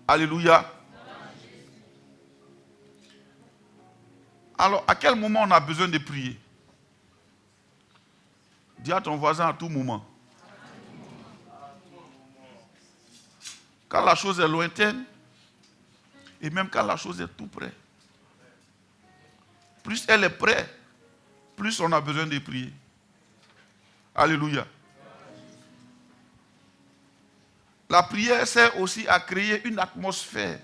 Alléluia. Alors, à quel moment on a besoin de prier? Dis à ton voisin à tout moment. Quand la chose est lointaine, et même quand la chose est tout près. Plus elle est près, plus on a besoin de prier. Alléluia. La prière sert aussi à créer une atmosphère.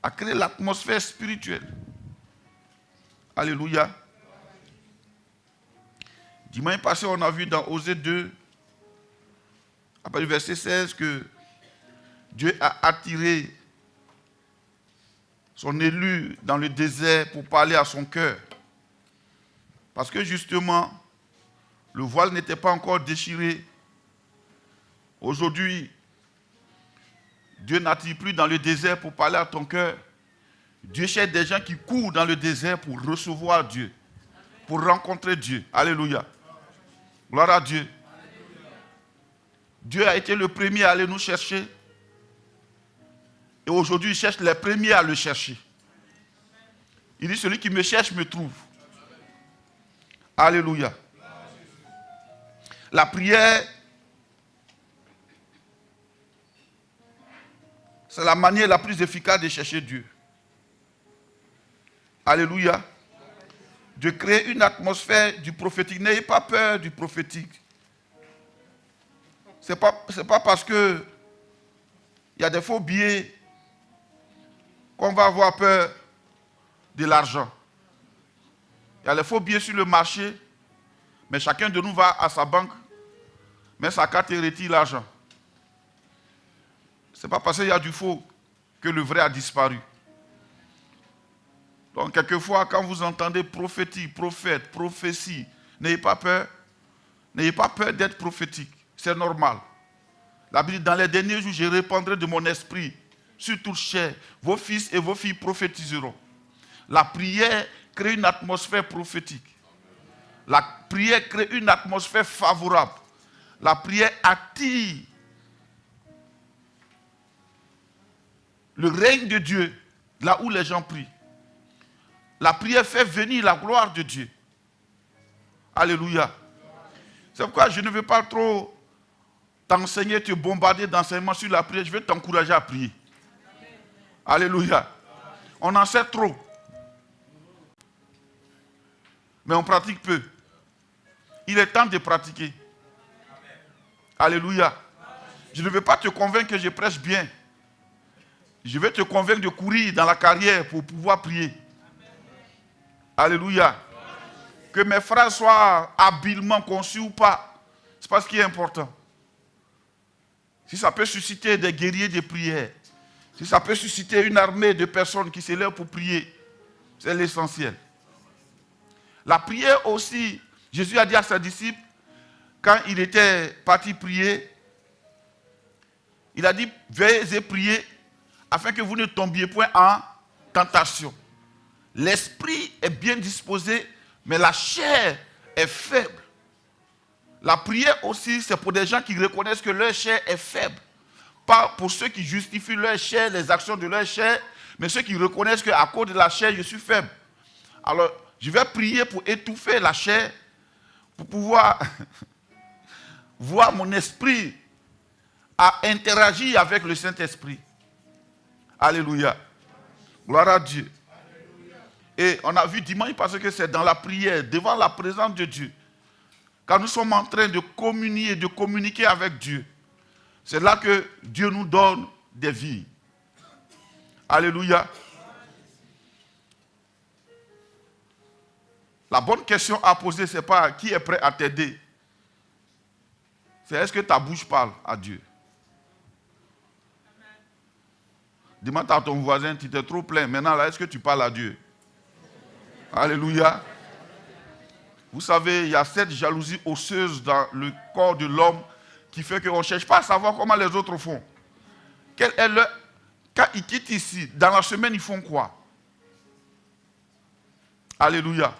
À créer l'atmosphère spirituelle. Alléluia. Dimanche passé, on a vu dans Osée 2, à partir du verset 16, que Dieu a attiré son élu dans le désert pour parler à son cœur. Parce que justement, le voile n'était pas encore déchiré. Aujourd'hui, Dieu n'attire plus dans le désert pour parler à ton cœur. Dieu cherche des gens qui courent dans le désert pour recevoir Dieu, pour rencontrer Dieu. Alléluia. Gloire à Dieu. Dieu a été le premier à aller nous chercher. Et aujourd'hui, il cherche les premiers à le chercher. Il dit, celui qui me cherche me trouve. Alléluia. La prière, c'est la manière la plus efficace de chercher Dieu. Alléluia. De créer une atmosphère du prophétique. N'ayez pas peur du prophétique. Ce n'est pas parce que il y a des faux billets qu'on va avoir peur de l'argent. Il y a des faux billets sur le marché, mais chacun de nous va à sa banque, met sa carte et retire l'argent. Ce n'est pas parce qu'il y a du faux que le vrai a disparu. Donc, quelquefois, quand vous entendez prophétique, prophète, prophétie, n'ayez pas peur. N'ayez pas peur d'être prophétique. C'est normal. La Bible dit, dans les derniers jours, je répandrai de mon esprit sur toute chair. Vos fils et vos filles prophétiseront. La prière crée une atmosphère prophétique. La prière crée une atmosphère favorable. La prière attire le règne de Dieu là où les gens prient. La prière fait venir la gloire de Dieu. Alléluia. C'est pourquoi je ne veux pas trop t'enseigner, te bombarder d'enseignements sur la prière. Je vais t'encourager à prier. Alléluia. On en sait trop. Mais on pratique peu. Il est temps de pratiquer. Alléluia. Je ne veux pas te convaincre que je prêche bien. Je vais te convaincre de courir dans la carrière pour pouvoir prier. Alléluia. Que mes phrases soient habilement conçues ou pas, c'est pas ce qui est important. Si ça peut susciter des guerriers de prière, si ça peut susciter une armée de personnes qui s'élèvent pour prier, c'est l'essentiel. La prière aussi, Jésus a dit à ses disciples, quand il était parti prier, il a dit, veillez et priez, afin que vous ne tombiez point en tentation. L'esprit est bien disposé, mais la chair est faible. La prière aussi, c'est pour des gens qui reconnaissent que leur chair est faible. Pas pour ceux qui justifient leur chair, les actions de leur chair, mais ceux qui reconnaissent qu'à cause de la chair, je suis faible. Alors, je vais prier pour étouffer la chair, pour pouvoir voir mon esprit à interagir avec le Saint-Esprit. Alléluia. Gloire à Dieu. Et on a vu dimanche parce que c'est dans la prière, devant la présence de Dieu, quand nous sommes en train de communier, de communiquer avec Dieu, c'est là que Dieu nous donne des vies. Alléluia. La bonne question à poser, ce n'est pas qui est prêt à t'aider. C'est est-ce que ta bouche parle à Dieu? Demande à ton voisin, tu t'es trop plein. Maintenant, là, est-ce que tu parles à Dieu? Alléluia. Vous savez, il y a cette jalousie osseuse dans le corps de l'homme qui fait qu'on ne cherche pas à savoir comment les autres font. Quel est Quand ils quittent ici, dans la semaine, ils font quoi? Alléluia.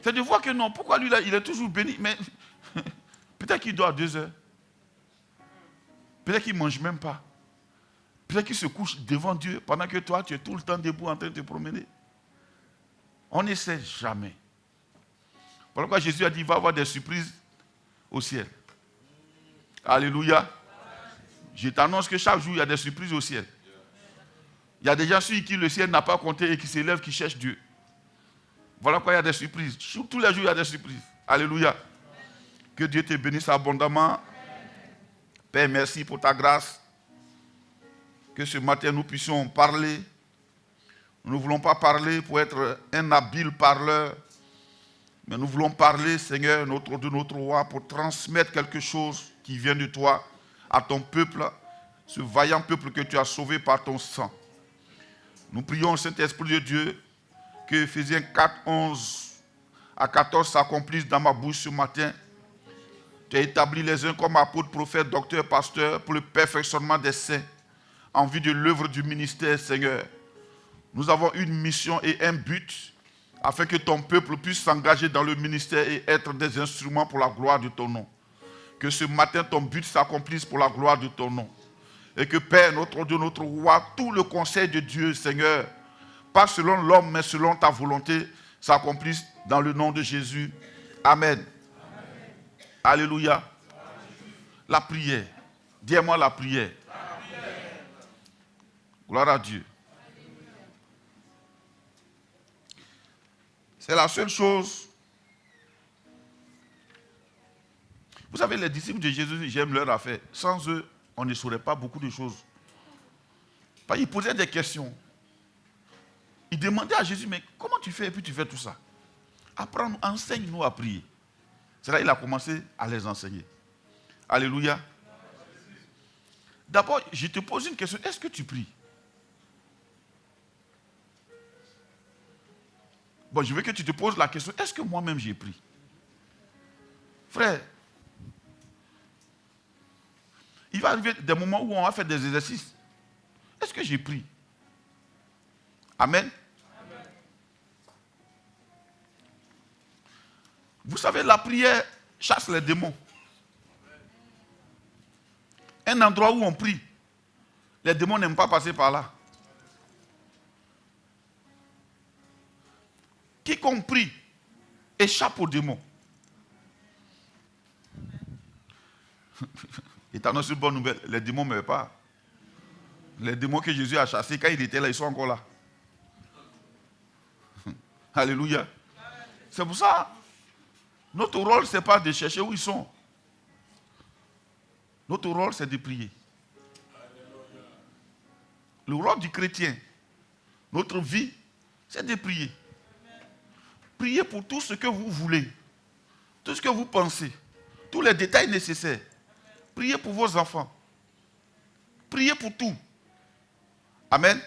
C'est de voir que non, pourquoi lui là, il est toujours béni, mais peut-être qu'il dort à 2 heures. Peut-être qu'ils ne mangent même pas. Peut-être qu'ils se couchent devant Dieu pendant que toi, tu es tout le temps debout en train de te promener. On ne sait jamais. Voilà pourquoi Jésus a dit, il va y avoir des surprises au ciel. Alléluia. Je t'annonce que chaque jour, il y a des surprises au ciel. Il y a des gens sur qui le ciel n'a pas compté et qui s'élèvent, qui cherchent Dieu. Voilà pourquoi il y a des surprises. Tous les jours, il y a des surprises. Alléluia. Que Dieu te bénisse abondamment. Père, merci pour ta grâce. Que ce matin, nous puissions parler. Nous ne voulons pas parler pour être un habile parleur. Mais nous voulons parler, Seigneur, de notre roi, pour transmettre quelque chose qui vient de toi à ton peuple, ce vaillant peuple que tu as sauvé par ton sang. Nous prions, Saint-Esprit de Dieu, que Ephésiens 4, 11 à 14 s'accomplissent dans ma bouche ce matin. Tu as établi les uns comme apôtres, prophètes, docteurs, pasteurs, pour le perfectionnement des saints, en vue de l'œuvre du ministère, Seigneur. Nous avons une mission et un but, afin que ton peuple puisse s'engager dans le ministère et être des instruments pour la gloire de ton nom. Que ce matin, ton but s'accomplisse pour la gloire de ton nom. Et que, Père, notre Dieu, notre roi, tout le conseil de Dieu, Seigneur, pas selon l'homme, mais selon ta volonté, s'accomplisse dans le nom de Jésus. Amen. Amen. Alléluia. Amen. La prière. Dis-moi la prière. Gloire à Dieu. C'est la seule chose. Vous savez, les disciples de Jésus, j'aime leur affaire. Sans eux, on ne saurait pas beaucoup de choses. Ils posaient des questions. Ils demandaient à Jésus, mais comment tu fais et puis tu fais tout ça? Apprends-nous, enseigne-nous à prier. C'est là qu'il a commencé à les enseigner. Alléluia. D'abord, je te pose une question. Est-ce que tu pries? Bon, je veux que tu te poses la question. Est-ce que moi-même j'ai pris? Frère, il va arriver des moments où on va faire des exercices. Est-ce que j'ai pris? Amen. Amen. Vous savez, la prière chasse les démons. Un endroit où on prie, les démons n'aiment pas passer par là. Quiconque prie échappe aux démons. Et t'annonce une bonne nouvelle, les démons ne meurent pas. Les démons que Jésus a chassés, quand il était là, ils sont encore là. Alléluia. C'est pour ça, notre rôle, ce n'est pas de chercher où ils sont. Notre rôle, c'est de prier. Le rôle du chrétien, notre vie, c'est de prier. Priez pour tout ce que vous voulez, tout ce que vous pensez, tous les détails nécessaires. Priez pour vos enfants. Priez pour tout. Amen.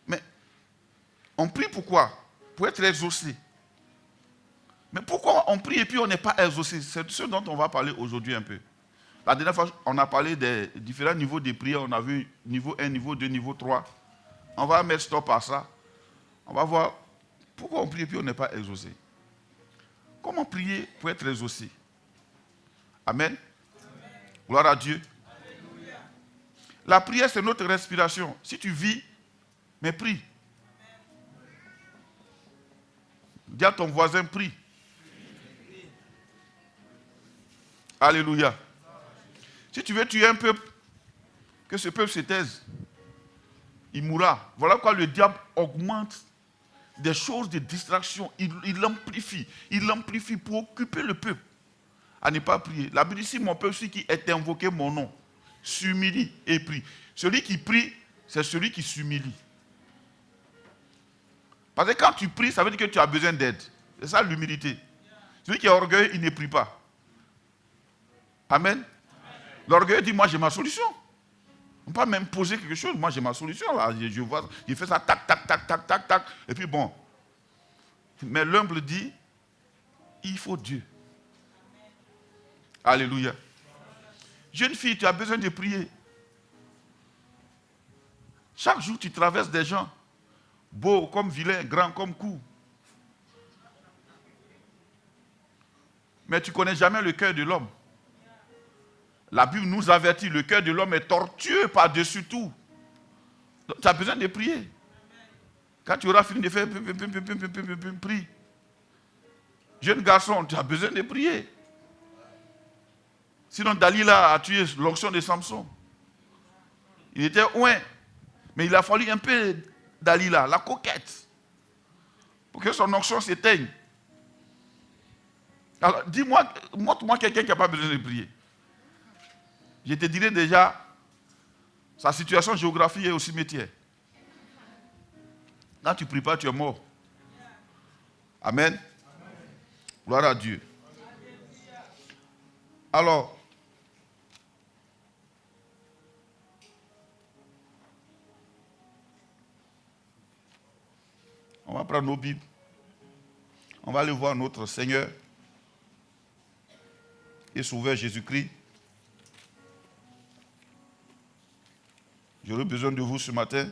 Mais on prie pourquoi? Pour être exaucé. Mais pourquoi on prie et puis on n'est pas exaucé? C'est ce dont on va parler aujourd'hui un peu. La dernière fois, on a parlé des différents niveaux de prière. On a vu niveau 1, niveau 2, niveau 3. On va mettre stop à ça. On va voir pourquoi on prie et puis on n'est pas exaucé. Comment prier pour être exaucé? Amen. Amen. Gloire à Dieu. Alléluia. La prière, c'est notre respiration. Si tu vis, mais prie. Dis à ton voisin, prie. Alléluia. Si tu veux tuer un peuple, que ce peuple se taise, il mourra. Voilà pourquoi le diable augmente des choses de distraction. Il l'amplifie pour occuper le peuple à ne pas prier. La Bible dit, si mon peuple, celui qui est invoqué mon nom, s'humilie et prie. Celui qui prie, c'est celui qui s'humilie. Parce que quand tu pries, ça veut dire que tu as besoin d'aide. C'est ça l'humilité. Celui qui est orgueilleux, il ne prie pas. Amen. L'orgueil dit, moi j'ai ma solution. On ne peut pas même poser quelque chose, moi j'ai ma solution. Là. Je fais ça, tac, tac, tac, tac, tac, tac. Et puis bon. Mais l'humble dit, il faut Dieu. Alléluia. Jeune fille, tu as besoin de prier. Chaque jour, tu traverses des gens, beaux comme vilains, grands comme coups. Mais tu ne connais jamais le cœur de l'homme. La Bible nous avertit, le cœur de l'homme est tortueux par-dessus tout. Donc, tu as besoin de prier. Quand tu auras fini de faire, prie. Jeune garçon, tu as besoin de prier. Sinon, Dalila a tué l'onction de Samson. Il était oint. Mais il a fallu un peu Dalila, la coquette, pour que son onction s'éteigne. Alors, dis-moi, montre-moi quelqu'un qui n'a pas besoin de prier. Je te dirai déjà, sa situation géographique est au cimetière. Quand tu ne pries pas, tu es mort. Amen. Gloire à Dieu. Alors, on va prendre nos Bibles. On va aller voir notre Seigneur et Sauveur Jésus-Christ. J'aurai besoin de vous ce matin.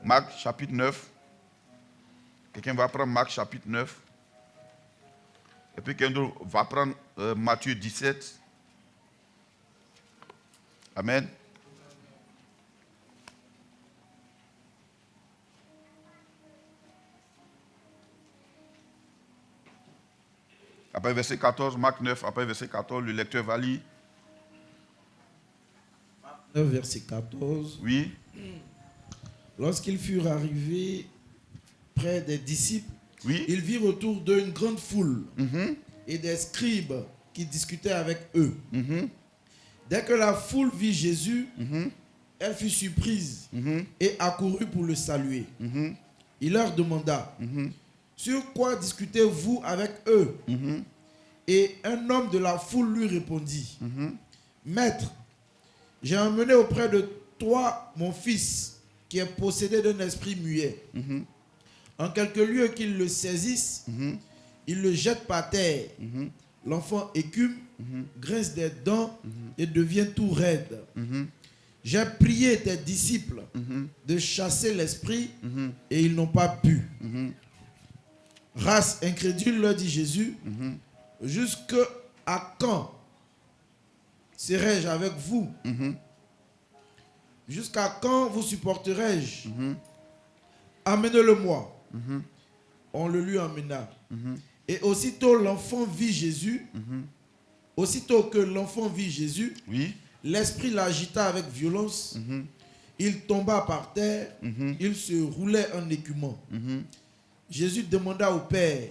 Marc chapitre 9. Quelqu'un va prendre Marc chapitre 9. Et puis quelqu'un d'autre va prendre Matthieu 17. Amen. Après verset 14, Marc 9, après verset 14, le lecteur va lire. Marc 9, verset 14. Oui. Lorsqu'ils furent arrivés près des disciples, Oui. ils virent autour d'eux une grande foule et des scribes qui discutaient avec eux. Dès que la foule vit Jésus, elle fut surprise et accourut pour le saluer. Il leur demanda, sur quoi discutez-vous avec eux? Et un homme de la foule lui répondit, Maître, j'ai emmené auprès de toi mon fils qui est possédé d'un esprit muet. En quelque lieu qu'il le saisisse, il le jette par terre. L'enfant écume, grince des dents et devient tout raide. J'ai prié tes disciples de chasser l'esprit et ils n'ont pas pu. Race incrédule, leur dit Jésus, jusqu'à quand serai-je avec vous? Jusqu'à quand vous supporterai-je? Amenez-le-moi. On le lui emmena. Et aussitôt l'enfant vit Jésus. Aussitôt que l'enfant vit Jésus, Oui. l'esprit l'agita avec violence. Il tomba par terre. Il se roulait en écumant. Jésus demanda au Père,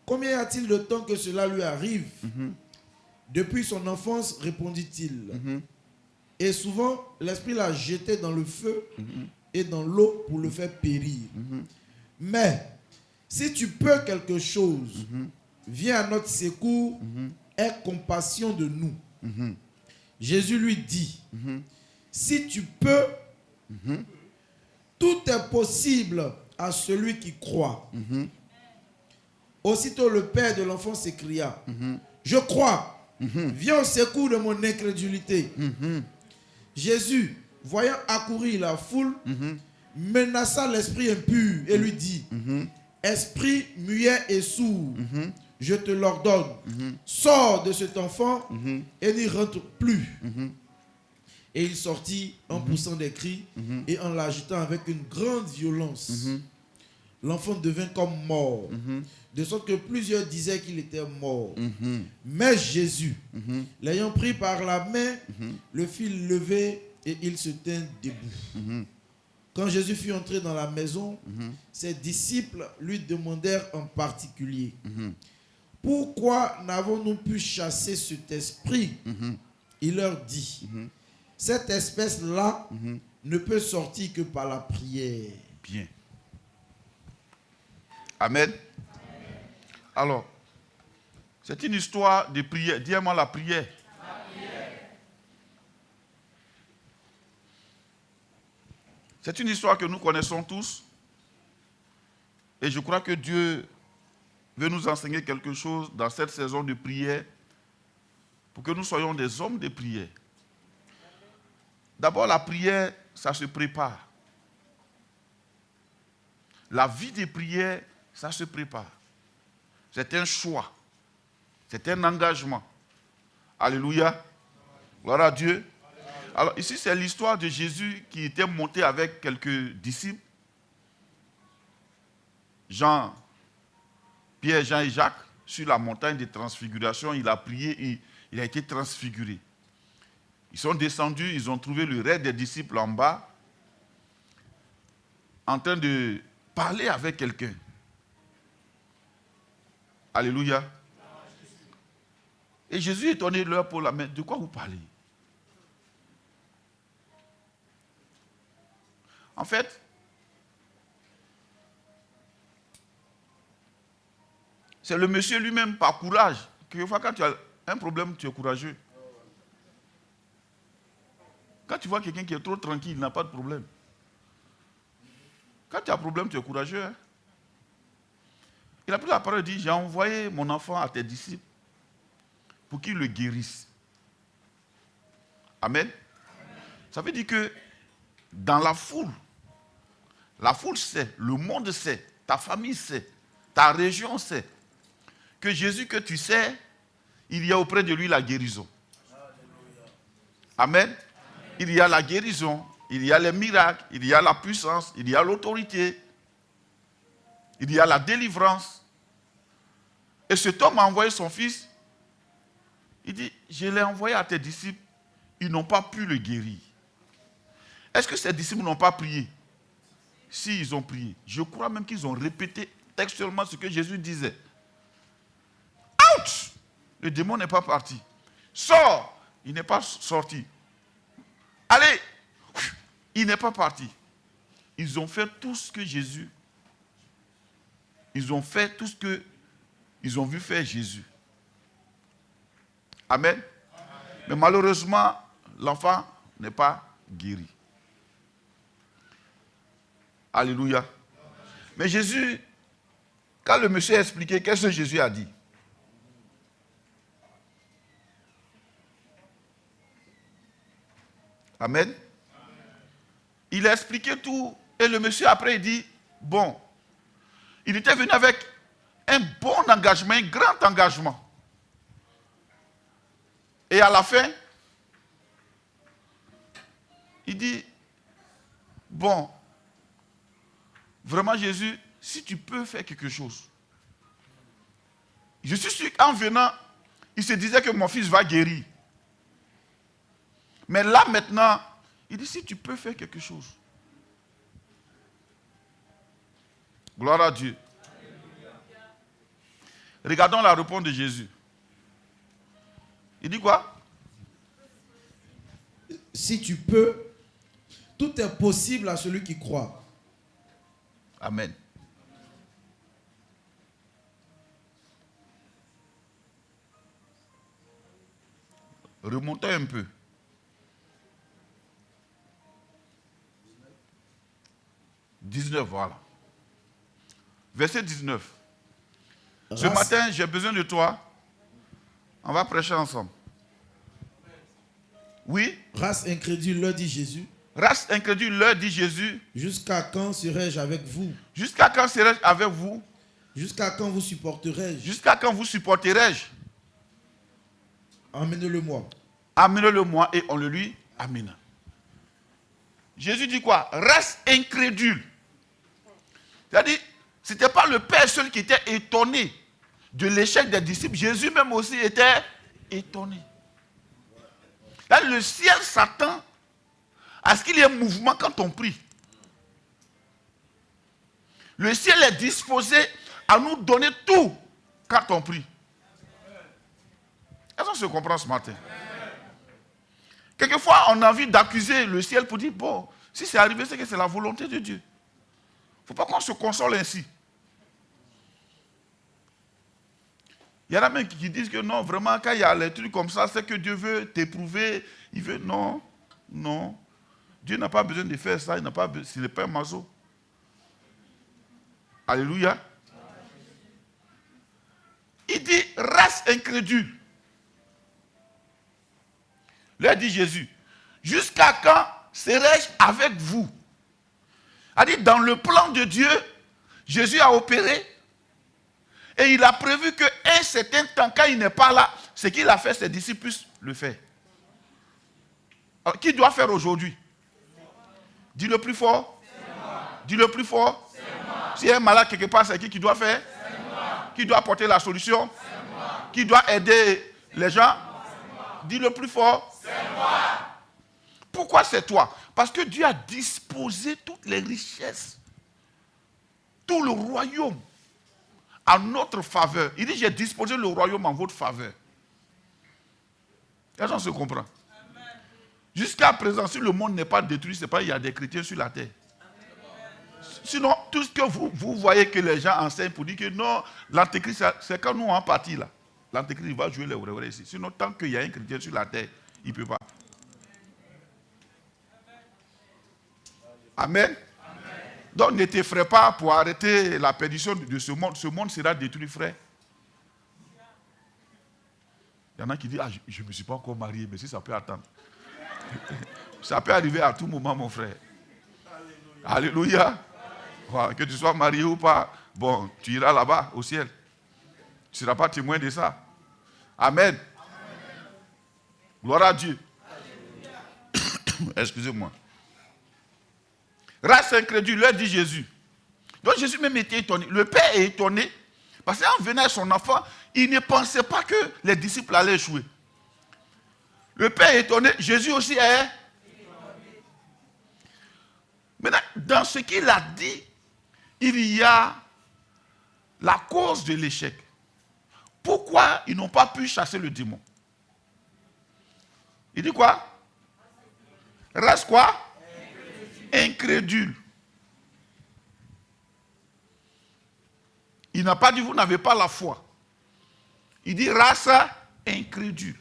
combien y a-t-il de temps que cela lui arrive? Depuis son enfance, répondit-il. Et souvent, l'esprit l'a jeté dans le feu et dans l'eau pour le faire périr. Mais, si tu peux quelque chose, viens à notre secours, aie compassion de nous. Jésus lui dit, si tu peux, tout est possible à celui qui croit. Aussitôt le père de l'enfant s'écria, je crois, viens au secours de mon incrédulité. Jésus, voyant accourir la foule, menaça l'esprit impur et lui dit, esprit muet et sourd, je te l'ordonne, sors de cet enfant et n'y rentre plus. Et il sortit en poussant des cris et en l'agitant avec une grande violence. L'enfant devint comme mort, de sorte que plusieurs disaient qu'il était mort. Mais Jésus, l'ayant pris par la main, le fit lever et il se tint debout. Quand Jésus fut entré dans la maison, ses disciples lui demandèrent en particulier, pourquoi n'avons-nous pu chasser cet esprit? Il leur dit, cette espèce-là ne peut sortir que par la prière. Bien. Amen. Alors, c'est une histoire de prière. Dis-moi la prière. C'est une histoire que nous connaissons tous. Et je crois que Dieu veut nous enseigner quelque chose dans cette saison de prière pour que nous soyons des hommes de prière. D'abord, la prière, ça se prépare. La vie de prière, ça se prépare. C'est un choix. C'est un engagement. Alléluia. Gloire à Dieu. Alors ici, c'est l'histoire de Jésus qui était monté avec quelques disciples. Jean, Pierre, Jean et Jacques, sur la montagne de transfiguration, il a prié et il a été transfiguré. Ils sont descendus, ils ont trouvé le reste des disciples en bas, en train de parler avec quelqu'un. Alléluia. Et Jésus est tourné leur pour la main. De quoi vous parlez? En fait, c'est le monsieur lui-même par courage. Quelquefois, quand tu as un problème, tu es courageux. Quand tu vois quelqu'un qui est trop tranquille, il n'a pas de problème. Quand tu as un problème, tu es courageux. Hein? Il a pris la parole et dit, j'ai envoyé mon enfant à tes disciples pour qu'ils le guérissent. Amen. Ça veut dire que dans la foule sait, le monde sait, ta famille sait, ta région sait, que Jésus que tu sais, il y a auprès de lui la guérison. Amen. Il y a la guérison, il y a les miracles, il y a la puissance, il y a l'autorité, il y a la délivrance. Et cet homme a envoyé son fils. Il dit, je l'ai envoyé à tes disciples, ils n'ont pas pu le guérir. Est-ce que ces disciples n'ont pas prié? Si, ils ont prié. Je crois même qu'ils ont répété textuellement ce que Jésus disait. Ouch! Le démon n'est pas parti. Sors! Il n'est pas sorti. Allez! Il n'est pas parti. Ils ont fait tout ce que Jésus... Ils ont fait tout ce que ils ont vu faire Jésus. Amen. Mais malheureusement, l'enfant n'est pas guéri. Alléluia. Mais Jésus, quand le monsieur a expliqué, qu'est-ce que Jésus a dit? Amen. Il a expliqué tout et le monsieur après il dit, bon, il était venu avec un bon engagement, un grand engagement. Et à la fin, il dit, bon, vraiment Jésus, si tu peux faire quelque chose. Je suis sûr qu'en venant, il se disait que mon fils va guérir. Mais là maintenant, il dit, si tu peux faire quelque chose. Gloire à Dieu. Regardons la réponse de Jésus. Il dit quoi? Si tu peux, tout est possible à celui qui croit. Amen. Remontons un peu. « 19, voilà. Verset 19. Ce matin, j'ai besoin de toi. On va prêcher ensemble. Oui. Race incrédule, leur dit Jésus. Race incrédule, leur dit Jésus. Jusqu'à quand serai-je avec vous? Jusqu'à quand serai-je avec vous? Jusqu'à quand vous supporterai-je? Jusqu'à quand vous supporterai-je? Amenez-le-moi. Amenez-le-moi et on le lui amène. Jésus dit quoi? Race incrédule. C'est-à-dire, ce n'était pas le Père seul qui était étonné de l'échec des disciples. Jésus même aussi était étonné. Là, le ciel s'attend à ce qu'il y ait un mouvement quand on prie. Le ciel est disposé à nous donner tout quand on prie. Est-ce qu'on se comprend ce matin? Quelquefois, on a envie d'accuser le ciel pour dire, bon, si c'est arrivé, c'est que c'est la volonté de Dieu. Il ne faut pas qu'on se console ainsi. Il y en a même qui disent que non, vraiment, quand il y a les trucs comme ça, c'est que Dieu veut t'éprouver. Il veut, non, non. Dieu n'a pas besoin de faire ça, il n'a pas besoin, c'est le Père Mazo. Alléluia. incrédules. Leur dit Jésus, jusqu'à quand serai-je avec vous? A dit, dans le plan de Dieu, Jésus a opéré et il a prévu qu'un certain temps, quand il n'est pas là, ce qu'il a fait, ses disciples puissent le faire. Alors, qui doit faire aujourd'hui? Dis le plus fort. Dis le plus fort. S'il y a un malade quelque part, c'est qui doit faire? Qui doit apporter la solution? Qui doit aider les gens? Dis le plus fort. Pourquoi c'est toi? Parce que Dieu a disposé toutes les richesses, tout le royaume à notre faveur. Il dit, j'ai disposé le royaume en votre faveur. Les gens se comprennent. Jusqu'à présent, si le monde n'est pas détruit, c'est pas qu'il y a des chrétiens sur la terre. Sinon, tout ce que vous voyez que les gens enseignent pour dire que non, l'antéchrist, c'est quand nous en partie là. L'antéchrist va jouer les vrais ici. Sinon, tant qu'il y a un chrétien sur la terre, il ne peut pas. Amen. Donc ne t'effraie pas pour arrêter la perdition de ce monde. Ce monde sera détruit, frère. Il y en a qui disent, je ne me suis pas encore marié, mais si ça peut attendre. Ça peut arriver à tout moment, mon frère. Alléluia. Voilà, que tu sois marié ou pas, bon, tu iras là-bas, au ciel. Tu ne seras pas témoin de ça. Amen. Gloire à Dieu. Excusez-moi. Race incrédule, leur dit Jésus. Donc Jésus même était étonné. Le père est étonné parce qu'en venant à son enfant, il ne pensait pas que les disciples allaient échouer. Le père est étonné, Jésus aussi est étonné. Maintenant, dans ce qu'il a dit, il y a la cause de l'échec. Pourquoi ils n'ont pas pu chasser le démon? Il dit quoi? Reste quoi? Incrédule. Il n'a pas dit vous n'avez pas la foi. Il dit race incrédule.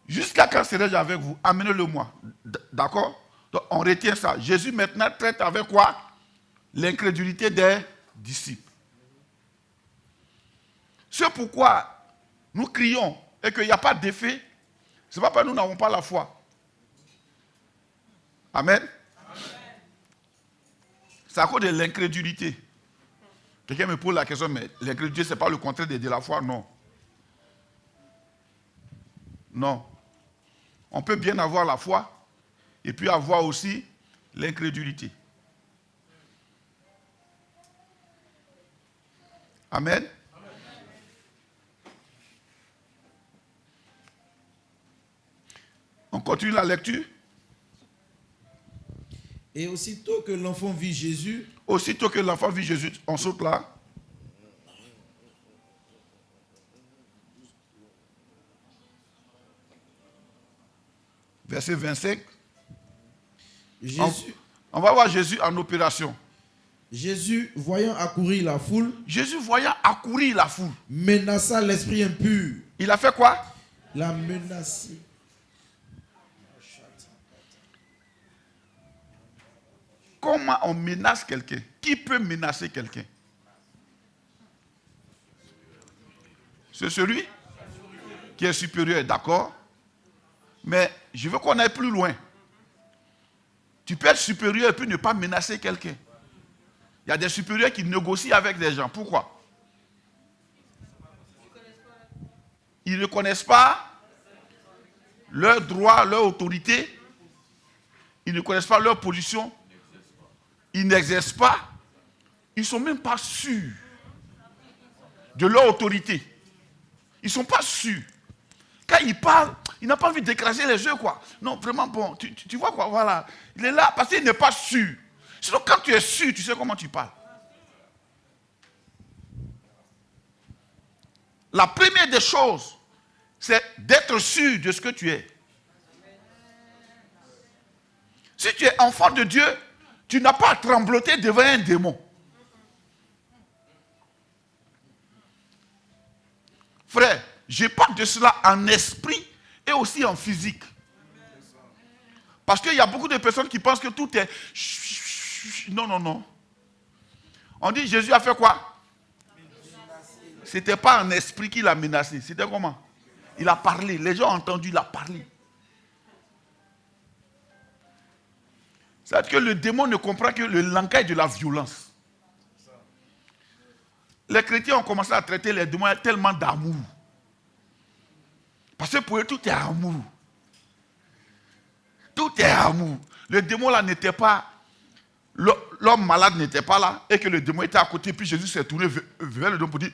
Jusqu'à quand serai-je avec vous? Amenez-le-moi. D'accord? Donc on retient ça. Jésus maintenant traite avec quoi? L'incrédulité des disciples. C'est pourquoi nous crions et qu'il n'y a pas d'effet. Ce n'est pas parce que nous n'avons pas la foi. Amen. C'est à cause de l'incrédulité. Quelqu'un me pose la question, mais l'incrédulité, ce n'est pas le contraire de la foi? Non. Non. On peut bien avoir la foi et puis avoir aussi l'incrédulité. Amen. On continue la lecture. Et aussitôt que l'enfant vit Jésus, on saute là. Verset 25. Jésus, on va voir Jésus en opération. Jésus, voyant accourir la foule, menaça l'esprit impur. Il a fait quoi? La menacé. Comment on menace quelqu'un? Qui peut menacer quelqu'un? C'est celui qui est supérieur, d'accord? Mais je veux qu'on aille plus loin. Tu peux être supérieur et puis ne pas menacer quelqu'un. Il y a des supérieurs qui négocient avec des gens. Pourquoi? Ils ne connaissent pas leurs droits, leur autorité. Ils ne connaissent pas leur position. Ils n'exercent pas. Ils ne sont même pas sûrs de leur autorité. Ils ne sont pas sûrs. Quand il parle, il n'a pas envie d'écraser les yeux, quoi. Non, vraiment, bon, tu vois quoi, voilà. Il est là parce qu'il n'est pas sûr. Sinon, quand tu es sûr, tu sais comment tu parles. La première des choses, c'est d'être sûr de ce que tu es. Si tu es enfant de Dieu, tu n'as pas à trembloter devant un démon. Frère, je parle de cela en esprit et aussi en physique. Parce qu'il y a beaucoup de personnes qui pensent que tout est... Non, non, non. On dit Jésus a fait quoi? ce n'était pas un esprit qui l'a menacé. C'était comment? Il a parlé. Les gens ont entendu, il a parlé. C'est-à-dire que le démon ne comprend que le langage de la violence. Les chrétiens ont commencé à traiter les démons avec tellement d'amour. Parce que pour eux, tout est amour. Tout est amour. Le démon là n'était pas... L'homme malade n'était pas là et que le démon était à côté. Puis Jésus s'est tourné vers le démon pour dire,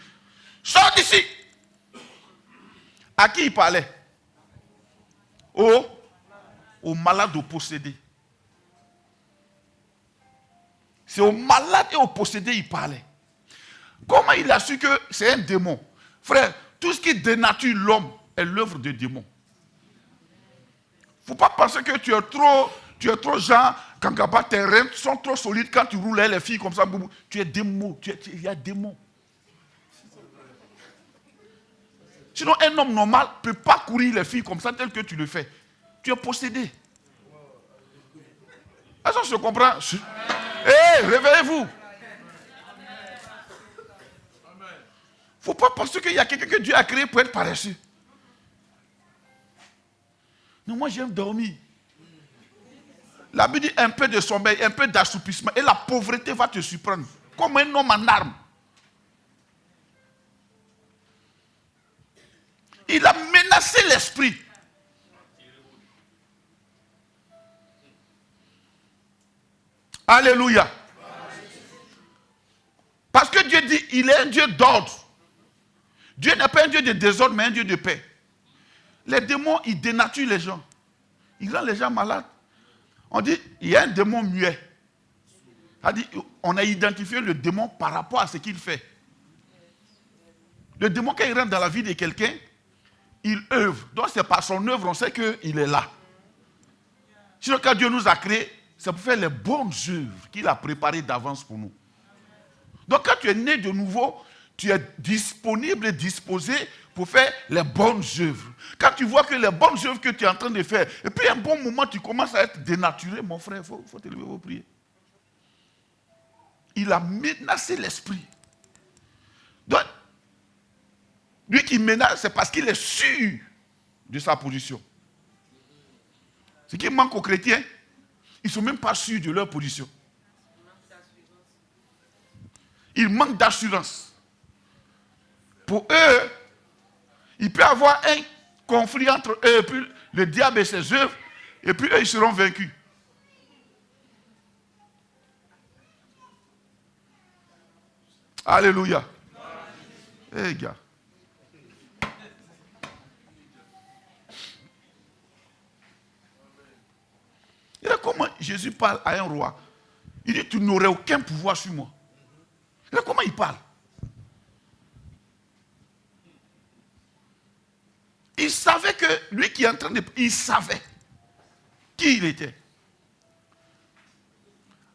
sors d'ici. À qui il parlait? Aux malades, aux possédés. C'est aux malades et aux possédés il parlait. Comment il a su que c'est un démon? Frère, tout ce qui dénature l'homme est l'œuvre de démons. Il ne faut pas penser que tu es trop genre, quand tes reins sont trop solides, quand tu roules les filles comme ça, tu es démon, il y a démon. Sinon, un homme normal ne peut pas courir les filles comme ça, tel que tu le fais. Tu es possédé. Est-ce que je comprends? Hé, réveillez-vous. Il ne faut pas penser qu'il y a quelqu'un que Dieu a créé pour être paresseux. Non, moi j'aime dormir. La Bible dit un peu de sommeil, un peu d'assoupissement, et la pauvreté va te surprendre. Comme un homme en armes. Il a menacé l'esprit. Alléluia. Parce que Dieu dit, il est un Dieu d'ordre. Dieu n'est pas un Dieu de désordre, mais un Dieu de paix. Les démons, ils dénaturent les gens. Ils rendent les gens malades. On dit, il y a un démon muet. On a identifié le démon par rapport à ce qu'il fait. Le démon, quand il rentre dans la vie de quelqu'un, il œuvre. Donc c'est par son œuvre, on sait qu'il est là. Sinon, quand Dieu nous a créés, c'est pour faire les bonnes œuvres qu'il a préparées d'avance pour nous. Donc quand tu es né de nouveau, tu es disponible et disposé pour faire les bonnes œuvres. Quand tu vois que les bonnes œuvres que tu es en train de faire, et puis un bon moment, tu commences à être dénaturé, mon frère, il faut te lever pour prier. Il a menacé l'esprit. Donc, lui qui menace, c'est parce qu'il est sûr de sa position. Ce qui manque aux chrétiens, ils ne sont même pas sûrs de leur position. Ils manquent d'assurance. Pour eux, il peut y avoir un conflit entre eux et puis le diable et ses œuvres, et puis eux, ils seront vaincus. Alléluia. Eh gars. Et là, comment Jésus parle à un roi? Il dit, tu n'aurais aucun pouvoir sur moi. Et là, comment il parle? Il savait que lui qui est en train de... Il savait qui il était.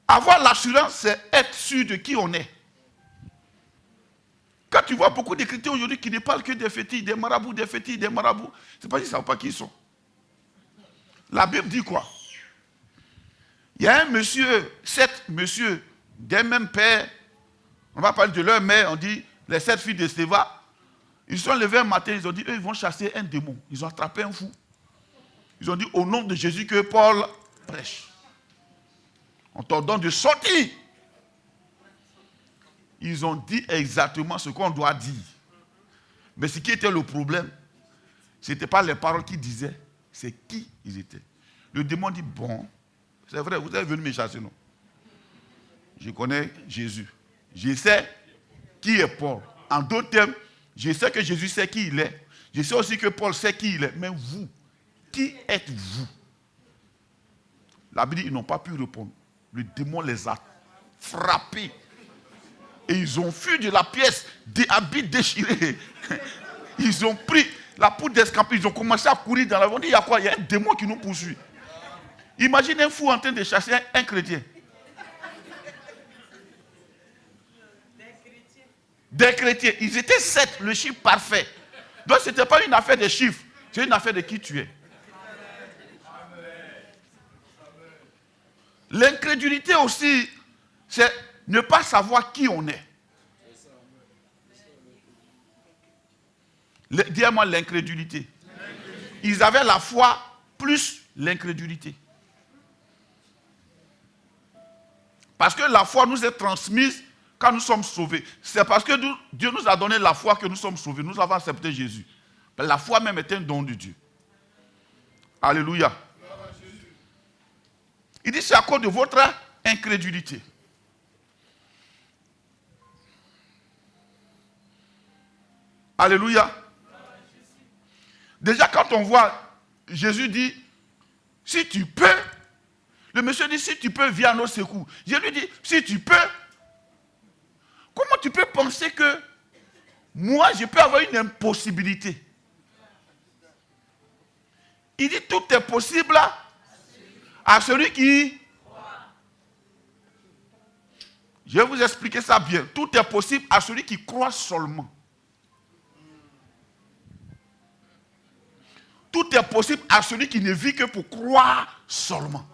Avoir l'assurance, c'est être sûr de qui on est. Quand tu vois beaucoup de chrétiens aujourd'hui qui ne parlent que des fétiches, des marabouts, c'est pas qu'ils ne savent pas qui ils sont. La Bible dit quoi? Il y a un monsieur, 7 messieurs d'un même père, on va parler de leur mère, on dit les 7 filles de Séva. Ils sont levés un matin, ils ont dit, eux, ils vont chasser un démon. Ils ont attrapé un fou. Ils ont dit, au nom de Jésus que Paul prêche. On t'ordonne de sortir. Ils ont dit exactement ce qu'on doit dire. Mais ce qui était le problème, ce n'était pas les paroles qu'ils disaient, c'est qui ils étaient. Le démon dit, bon, c'est vrai, vous êtes venu me chasser, non? Je connais Jésus. Je sais qui est Paul. En d'autres termes, je sais que Jésus sait qui il est. Je sais aussi que Paul sait qui il est. Mais vous, qui êtes-vous? La Bible dit, ils n'ont pas pu répondre. Le démon les a frappés. Et ils ont fui de la pièce, des habits déchirés. Ils ont pris la poudre d'escampé, ils ont commencé à courir dans la rue. On dit, il y a quoi? Il y a un démon qui nous poursuit. Imagine un fou en train de chasser un chrétien. Des chrétiens. Ils étaient 7, le chiffre parfait. Donc ce n'était pas une affaire de chiffres, c'est une affaire de qui tu es. L'incrédulité aussi, c'est ne pas savoir qui on est. Dis-moi l'incrédulité. Ils avaient la foi plus l'incrédulité. Parce que la foi nous est transmise quand nous sommes sauvés. C'est parce que Dieu nous a donné la foi que nous sommes sauvés. Nous avons accepté Jésus. Mais la foi même est un don de Dieu. Alléluia. Il dit c'est à cause de votre incrédulité. Alléluia. Déjà quand on voit, Jésus dit, si tu peux, le monsieur dit, si tu peux, viens à nos secours. Je lui dis, si tu peux, comment tu peux penser que moi, je peux avoir une impossibilité? Il dit, tout est possible à celui qui... Je vais vous expliquer ça bien. Tout est possible à celui qui croit seulement. Tout est possible à celui qui ne vit que pour croire seulement.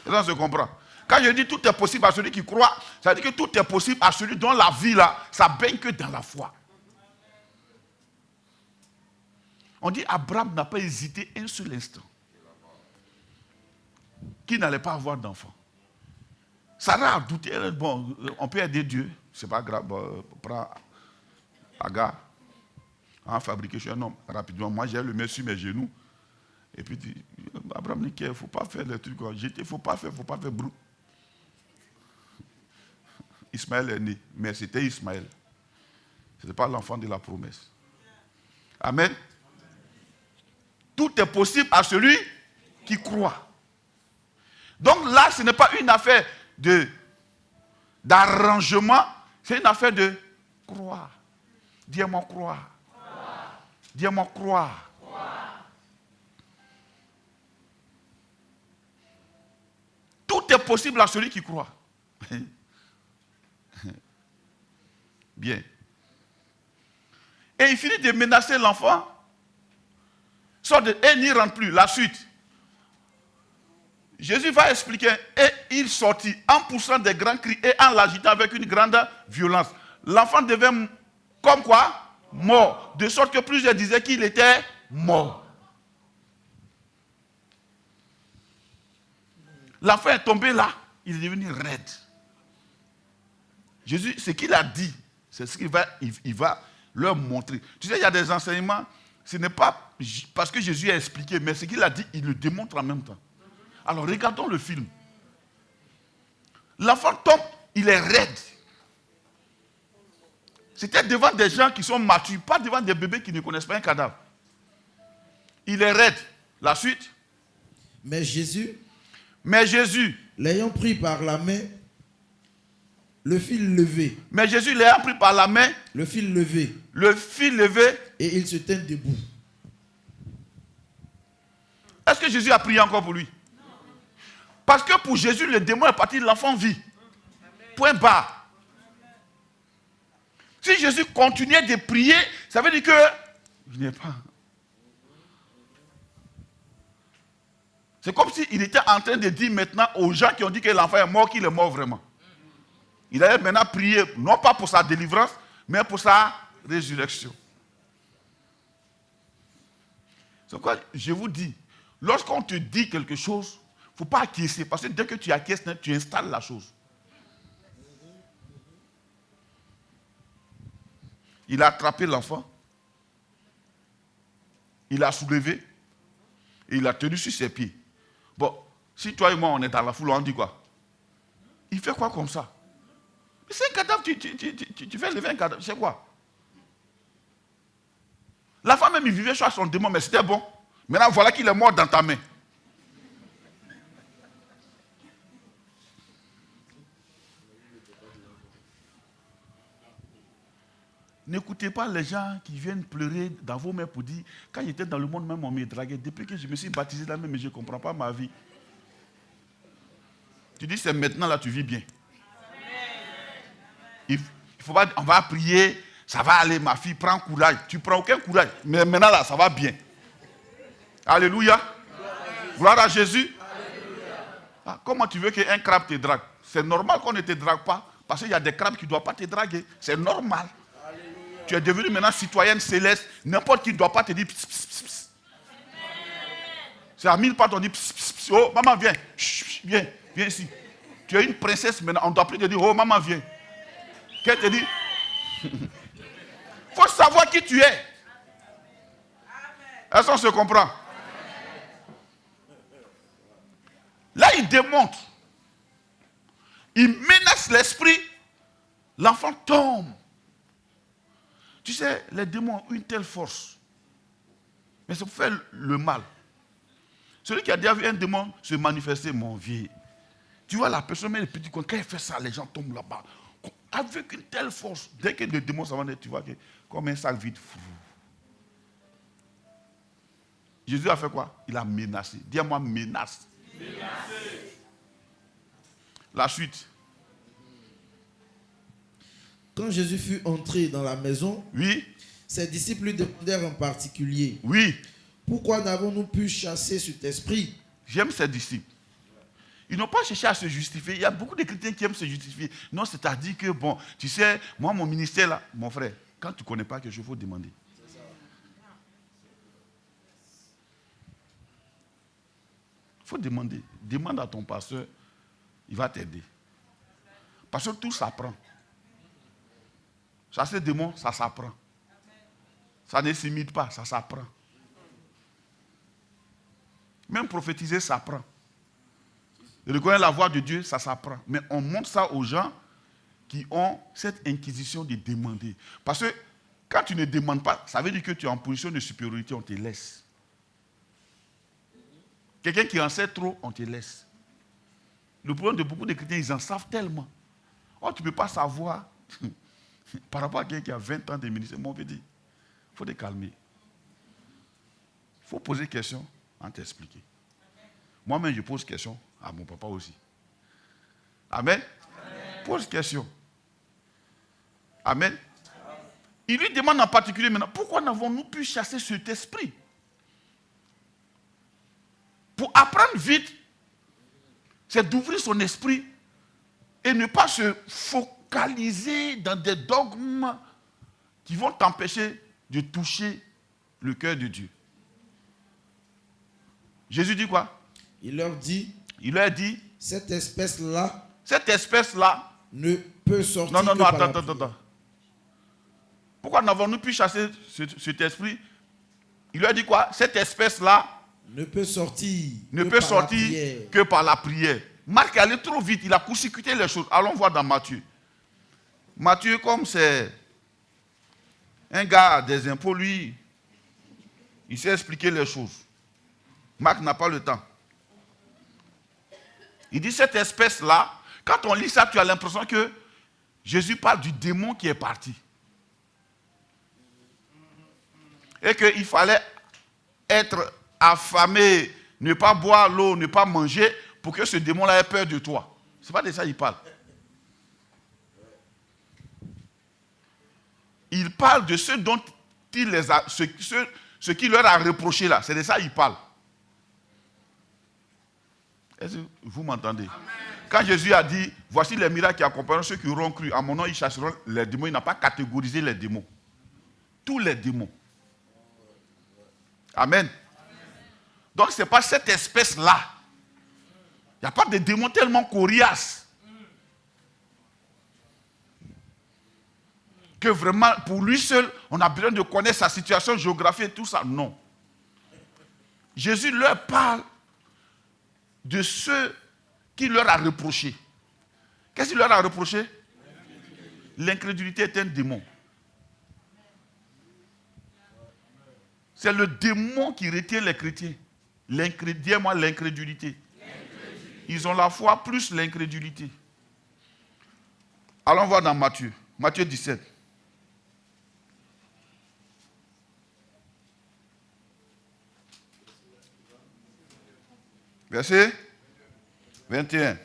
Ça se comprend. Quand je dis tout est possible à celui qui croit, ça veut dire que tout est possible à celui dont la vie là, ça baigne que dans la foi. On dit Abraham n'a pas hésité un seul instant. Qu'il n'allait pas avoir d'enfant. Sarah a douté. Bon, on peut aider Dieu. C'est pas grave. Prends Agar. Fabriquer chez un homme rapidement. Moi, j'ai le mets sur mes genoux. Et puis, Abraham dit qu'il ne faut pas faire les trucs. Il ne faut pas faire brou. Ismaël est né, mais c'était Ismaël. Ce n'était pas l'enfant de la promesse. Amen. Tout est possible à celui qui croit. Donc là, ce n'est pas une affaire d'arrangement, c'est une affaire de croire. Dis-moi croire. Dis-moi croire. Tout est possible à celui qui croit. Bien. Et il finit de menacer l'enfant. Et n'y rentre plus. La suite. Jésus va expliquer. Et il sortit en poussant des grands cris et en l'agitant avec une grande violence. L'enfant devint comme quoi? Mort. De sorte que plusieurs disaient qu'il était mort. L'enfant est tombé là. Il est devenu raide. Jésus, ce qu'il a dit, c'est ce qu'il va, il va leur montrer. Tu sais, il y a des enseignements, ce n'est pas parce que Jésus a expliqué, mais ce qu'il a dit, il le démontre en même temps. Alors, regardons le film. L'enfant tombe, il est raide. C'était devant des gens qui sont matures, pas devant des bébés qui ne connaissent pas un cadavre. Il est raide. La suite. Mais Jésus, l'ayant pris par la main, le fil levé. Mais Jésus l'ayant pris par la main, le fil levé. Et il se tint debout. Est-ce que Jésus a prié encore pour lui? Parce que pour Jésus, le démon est parti, l'enfant vit. Point barre. Si Jésus continuait de prier, ça veut dire que je n'ai pas. C'est comme s'il était en train de dire maintenant aux gens qui ont dit que l'enfant est mort, qu'il est mort vraiment. Il allait maintenant prier, non pas pour sa délivrance, mais pour sa résurrection. C'est pourquoi je vous dis, lorsqu'on te dit quelque chose, il ne faut pas acquiescer, parce que dès que tu acquiesces, tu installes la chose. Il a attrapé l'enfant, il l'a soulevé, et il l'a tenu sur ses pieds. Bon, si toi et moi on est dans la foule, on dit quoi? Il fait quoi comme ça? C'est un cadavre, tu fais lever un cadavre, c'est quoi? La femme même, il vivait sur son démon, mais c'était bon. Maintenant, voilà qu'il est mort dans ta main. N'écoutez pas les gens qui viennent pleurer dans vos mains pour dire, quand j'étais dans le monde, même on me draguait. Depuis que je me suis baptisé là, mais je ne comprends pas ma vie. Tu dis, c'est maintenant là, tu vis bien. Il faut pas, on va prier, ça va aller, ma fille, prends courage. Tu prends aucun courage, mais maintenant là, ça va bien. Alléluia. Gloire à Jésus. Ah, comment tu veux qu'un crabe te drague? C'est normal qu'on ne te drague pas. Parce qu'il y a des crabes qui ne doivent pas te draguer. C'est normal. Alléluia. Tu es devenu maintenant citoyenne céleste. N'importe qui ne doit pas te dire pss, pss, pss, pss. C'est à 1000 pattes, on dit pss, pss, pss. Oh, maman, viens. Chut, viens, viens ici. Tu es une princesse maintenant. On ne doit plus te dire, oh, maman, viens. Qu'elle te dit? Il faut savoir qui tu es. Est-ce qu'on se comprend? Là, il démontre. Il menace l'esprit. L'enfant tombe. Tu sais, les démons ont une telle force. Mais c'est pour faire le mal. Celui qui a déjà vu un démon se manifester, mon vieux. Tu vois la personne, mais le petit coin, quand il fait ça, les gens tombent là-bas. Avec une telle force. Dès que le démon s'en va, tu vois que comme un sac vide. Jésus a fait quoi? Il a menacé. Dis-moi menace. Menacé. La suite. Quand Jésus fut entré dans la maison, oui, ses disciples lui demandèrent en particulier, oui, pourquoi n'avons-nous pu chasser cet esprit? J'aime ces disciples. Ils n'ont pas cherché à se justifier. Il y a beaucoup de chrétiens qui aiment se justifier. Non, c'est-à-dire que, bon, tu sais, moi, mon ministère là, mon frère, quand tu ne connais pas quelque chose, il faut demander. Il faut demander. Demande à ton pasteur, il va t'aider. Parce que tout s'apprend. Chasser des démons, ça s'apprend. Ça ne s'imite pas, ça s'apprend. Même prophétiser, ça s'apprend. Reconnaître la voix de Dieu, ça s'apprend. Mais on montre ça aux gens qui ont cette inquisition de demander. Parce que quand tu ne demandes pas, ça veut dire que tu es en position de supériorité, on te laisse. Quelqu'un qui en sait trop, on te laisse. Le problème de beaucoup de chrétiens, ils en savent tellement. Oh, tu ne peux pas savoir par rapport à quelqu'un qui a 20 ans de ministère. Mon petit, il faut te calmer. Il faut poser des questions en t'expliquer. Moi-même, je pose question à mon papa aussi. Amen. Amen. Pose question. Amen. Il lui demande en particulier maintenant, pourquoi n'avons-nous pu chasser cet esprit? Pour apprendre vite, c'est d'ouvrir son esprit et ne pas se focaliser dans des dogmes qui vont t'empêcher de toucher le cœur de Dieu. Jésus dit quoi? Il leur dit, cette espèce-là ne peut sortir non, attends. Pourquoi n'avons-nous pu chasser cet esprit? Il leur dit quoi? Cette espèce-là ne peut sortir que par la prière. Marc est allé trop vite, il a court-circuité les choses. Allons voir dans Matthieu. Matthieu, comme c'est un gars des impôts, lui, il sait expliquer les choses. Marc n'a pas le temps. Il dit cette espèce-là, quand on lit ça, tu as l'impression que Jésus parle du démon qui est parti. Et qu'il fallait être affamé, ne pas boire l'eau, ne pas manger, pour que ce démon-là ait peur de toi. Ce n'est pas de ça qu'il parle. Il parle de ce dont il les a, ce qu'il leur a reproché là. C'est de ça qu'il parle. Est-ce que vous m'entendez? Quand Jésus a dit, voici les miracles qui accompagneront ceux qui auront cru. À mon nom, ils chasseront les démons. Il n'a pas catégorisé les démons. Tous les démons. Amen. Donc, ce n'est pas cette espèce-là. Il n'y a pas de démons tellement coriaces que vraiment, pour lui seul, on a besoin de connaître sa situation géographique et tout ça. Non. Jésus leur parle de ceux qui leur a reproché. Qu'est-ce qu'il leur a reproché? L'incrédulité est un démon. C'est le démon qui retient les chrétiens. Dis-moi l'incrédulité. Ils ont la foi plus l'incrédulité. Allons voir dans Matthieu. Matthieu 17. Verset 21.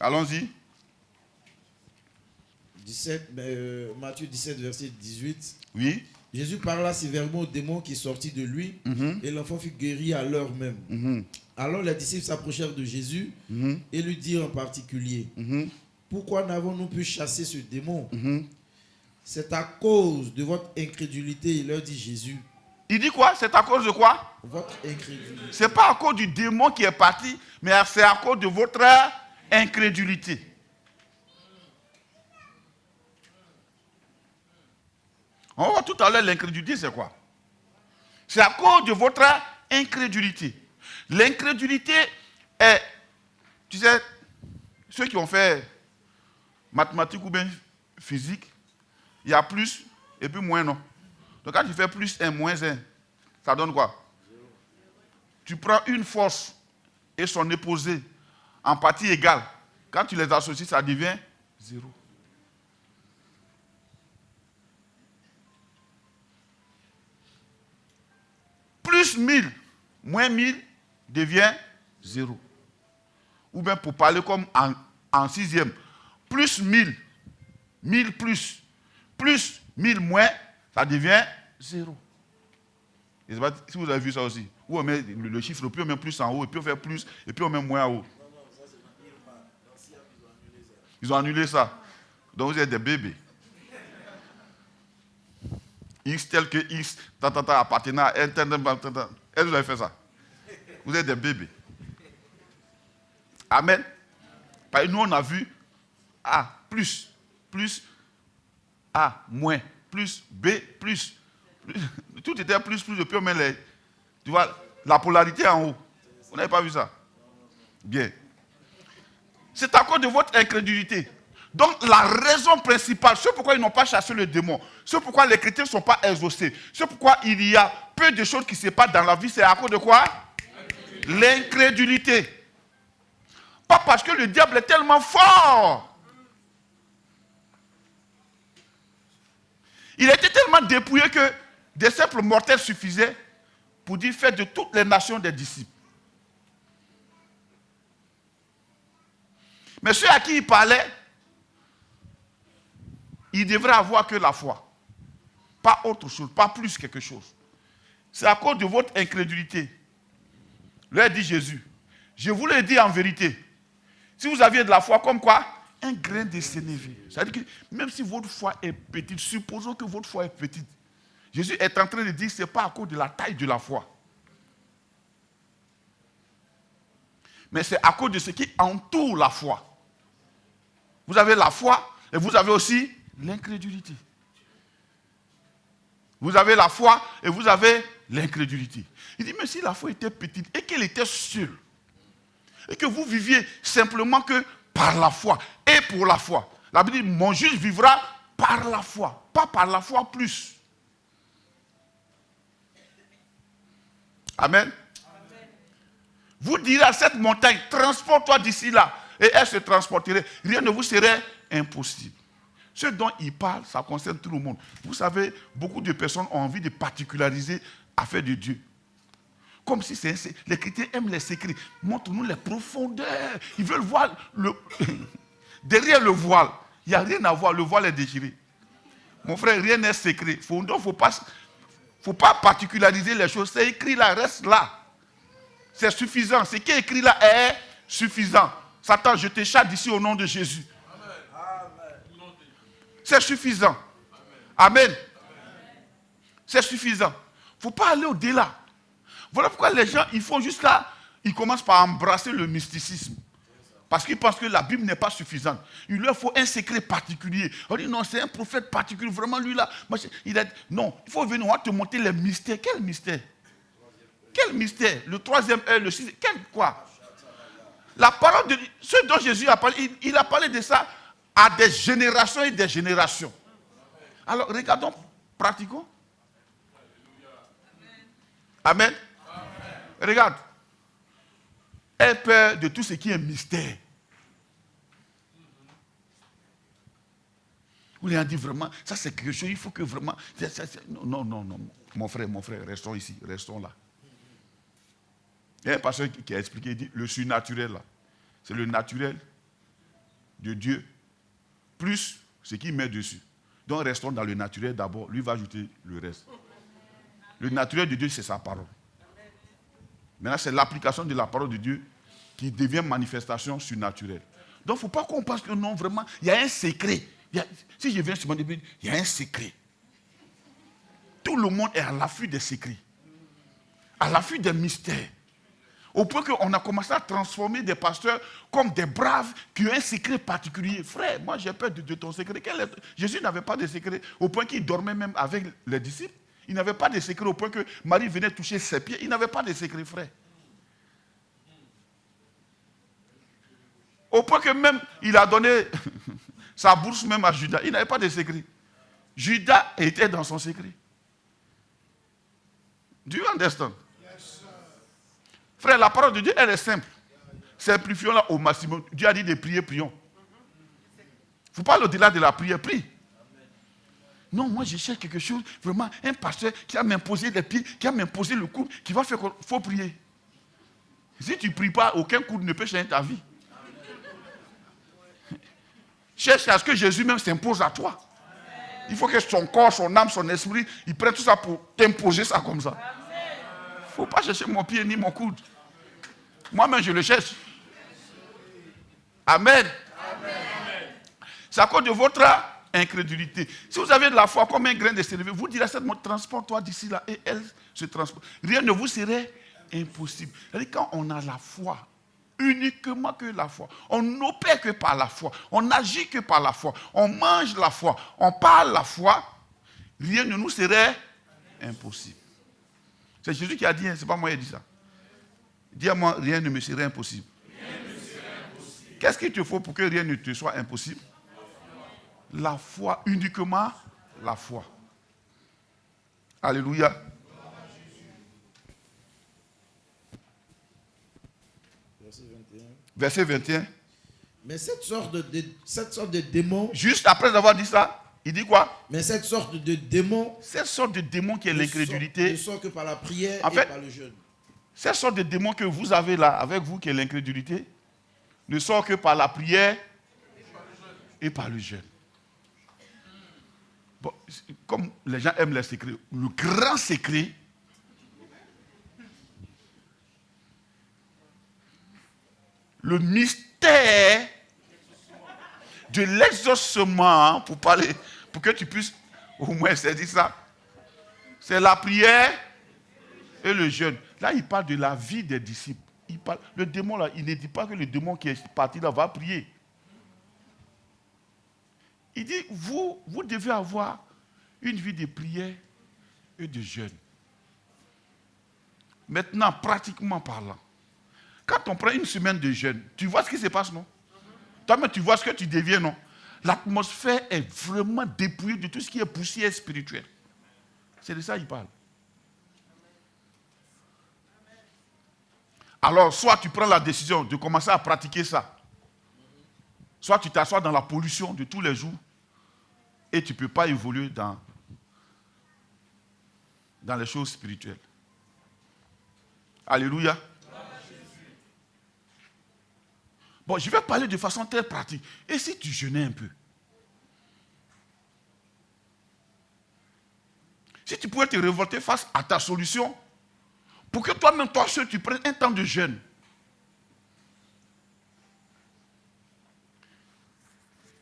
Allons-y. Matthieu 17, verset 18. Oui. Jésus parla sévèrement au démon qui sortit de lui, et l'enfant fut guéri à l'heure même. Alors les disciples s'approchèrent de Jésus et lui dirent en particulier, pourquoi n'avons-nous pu chasser ce démon? C'est à cause de votre incrédulité, il leur dit Jésus. Il dit quoi? C'est à cause de quoi? Votre incrédulité. Ce n'est pas à cause du démon qui est parti, mais c'est à cause de votre incrédulité. On va voir tout à l'heure l'incrédulité, c'est quoi? C'est à cause de votre incrédulité. L'incrédulité est, tu sais, ceux qui ont fait mathématiques ou bien physique, il y a plus et puis moins, non? Donc quand tu fais plus 1, moins 1, ça donne quoi? Tu prends une force et son opposé en partie égale. Quand tu les associes, ça devient 0. Plus 1000, moins 1000 devient 0. Ou bien pour parler comme en sixième, plus 1000, 1000 plus 1000 moins, ça devient 0. Je ne sais pas si vous avez vu ça aussi. Où on met le chiffre, puis on met plus en haut, et puis on fait plus, et puis on met moins en haut. Ils ont annulé ça. Donc vous êtes des bébés. X tel que X, appartenant à elle, est-ce que vous avez fait ça? Vous êtes des bébés. Amen. Parce que nous, on a vu A, plus, A, moins, plus, B, plus. Tout était plus, et puis on met les... Tu vois, la polarité en haut. Vous n'avez pas vu ça? Bien. C'est à cause de votre incrédulité. Donc, la raison principale, c'est pourquoi ils n'ont pas chassé le démon, c'est pourquoi les chrétiens ne sont pas exaucés, c'est pourquoi il y a peu de choses qui se passent dans la vie, c'est à cause de quoi? L'incrédulité. Pas parce que le diable est tellement fort. Il était tellement dépouillé que des simples mortels suffisaient pour dire faites de toutes les nations des disciples. Mais ceux à qui il parlait, il devrait avoir que la foi. Pas autre chose, pas plus quelque chose. C'est à cause de votre incrédulité. Leur dit Jésus, je vous le dis en vérité, si vous aviez de la foi comme quoi? Un grain de sénévé. C'est-à-dire que même si votre foi est petite, supposons que votre foi est petite, Jésus est en train de dire que ce n'est pas à cause de la taille de la foi. Mais c'est à cause de ce qui entoure la foi. Vous avez la foi et vous avez aussi l'incrédulité. Vous avez la foi et vous avez l'incrédulité. Il dit, mais si la foi était petite et qu'elle était seule, et que vous viviez simplement que par la foi et pour la foi, la Bible dit, mon juste vivra par la foi, pas par la foi plus. Amen. Vous direz à cette montagne, transporte-toi d'ici là, et elle se transporterait. Rien ne vous serait impossible. Ce dont il parle, ça concerne tout le monde. Vous savez, beaucoup de personnes ont envie de particulariser l'affaire de Dieu. Comme si les chrétiens aiment les secrets. Montre-nous les profondeurs. Ils veulent voir derrière le voile. Il n'y a rien à voir, le voile est déchiré. Mon frère, rien n'est secret. Donc, il ne faut pas particulariser les choses. C'est écrit là, reste là. C'est suffisant. Ce qui est écrit là est suffisant. Satan, je te chasse d'ici au nom de Jésus. C'est suffisant. Amen. C'est suffisant. Il ne faut pas aller au-delà. Voilà pourquoi les gens, ils font juste là, ils commencent par embrasser le mysticisme. Parce qu'ils pensent que la Bible n'est pas suffisante. Il leur faut un secret particulier. On dit non, c'est un prophète particulier. Vraiment, lui là, il a dit, non, il faut venir, on va te montrer les mystères. Quel mystère? Quel mystère? Le 3e heure, le 6e, quel quoi? La parole de ce dont Jésus a parlé, il a parlé de ça à des générations et des générations. Alors, regardons, pratiquons. Amen. Regarde. Aie peur de tout ce qui est mystère. Vous lui avez dit vraiment, ça c'est quelque chose, il faut que vraiment... Non, mon frère, restons ici, restons là. Il y a un pasteur qui a expliqué, il dit, le surnaturel là, c'est le naturel de Dieu, plus ce qu'il met dessus. Donc restons dans le naturel d'abord. Lui va ajouter le reste. Le naturel de Dieu, c'est sa parole. Maintenant, c'est l'application de la parole de Dieu qui devient manifestation surnaturelle. Donc, il ne faut pas qu'on pense que non, vraiment, il y a un secret. Si je viens sur mon début, il y a un secret. Tout le monde est à l'affût des secrets, à l'affût des mystères. Au point qu'on a commencé à transformer des pasteurs comme des braves qui ont un secret particulier. Frère, moi j'ai peur de ton secret. Jésus n'avait pas de secret au point qu'il dormait même avec les disciples. Il n'avait pas de secret au point que Marie venait toucher ses pieds. Il n'avait pas de secret, frère. Au point que même il a donné sa bourse même à Judas. Il n'avait pas de secret. Judas était dans son secret. Do you understand? Frère, la parole de Dieu, elle est simple. Simplifions-la au maximum. Dieu a dit de prier, prions. Il ne faut pas aller au-delà de la prière, prie. Non, moi je cherche quelque chose, vraiment, un pasteur qui va m'imposer les pieds, qui va m'imposer le cou, qui va faire qu'il faut prier. Si tu ne pries pas, aucun coup ne peut changer ta vie. Cherche à ce que Jésus même s'impose à toi. Il faut que son corps, son âme, son esprit, il prenne tout ça pour t'imposer ça comme ça. Il ne faut pas chercher mon pied ni mon coude. Moi-même, je le cherche. Amen. C'est à cause de votre incrédulité. Si vous avez de la foi comme un grain de sénévé, vous direz à cette montre, transporte-toi d'ici là, et elle se transporte. Rien ne vous serait impossible. C'est-à-dire, quand on a la foi, uniquement que la foi, on n'opère que par la foi, on n'agit que par la foi, on mange la foi, on parle la foi, rien ne nous serait impossible. C'est Jésus qui a dit, ce n'est pas moi qui ai dit ça. Dis à moi, rien ne me serait impossible. Qu'est-ce qu'il te faut pour que rien ne te soit impossible? La foi, uniquement la foi. Alléluia. Verset 21. Mais cette sorte de démon... Juste après avoir dit ça, il dit quoi? Mais cette sorte de démon... Cette sorte de démon qui est l'incrédulité... Ne sort que par la prière en fait, et par le jeûne. Cette sorte de démon que vous avez là, avec vous, qui est l'incrédulité, ne sort que par la prière et par le jeûne. Bon, comme les gens aiment les secrets, le grand secret, le mystère de l'exaucement, pour que tu puisses au moins saisir ça, c'est la prière et le jeûne. Là, il parle de la vie des disciples. Le démon, là, il ne dit pas que le démon qui est parti là va prier. Il dit, vous devez avoir une vie de prière et de jeûne. Maintenant, pratiquement parlant, quand on prend une semaine de jeûne, tu vois ce qui se passe, non? Toi-même, tu vois ce que tu deviens, non? L'atmosphère est vraiment dépouillée de tout ce qui est poussière spirituelle. C'est de ça qu'il parle. Alors, soit tu prends la décision de commencer à pratiquer ça, soit tu t'assois dans la pollution de tous les jours et tu ne peux pas évoluer dans les choses spirituelles. Alléluia. Bon, je vais parler de façon très pratique. Et si tu jeûnais un peu? Si tu pouvais te révolter face à ta solution, pour que toi-même, toi seul, tu prennes un temps de jeûne.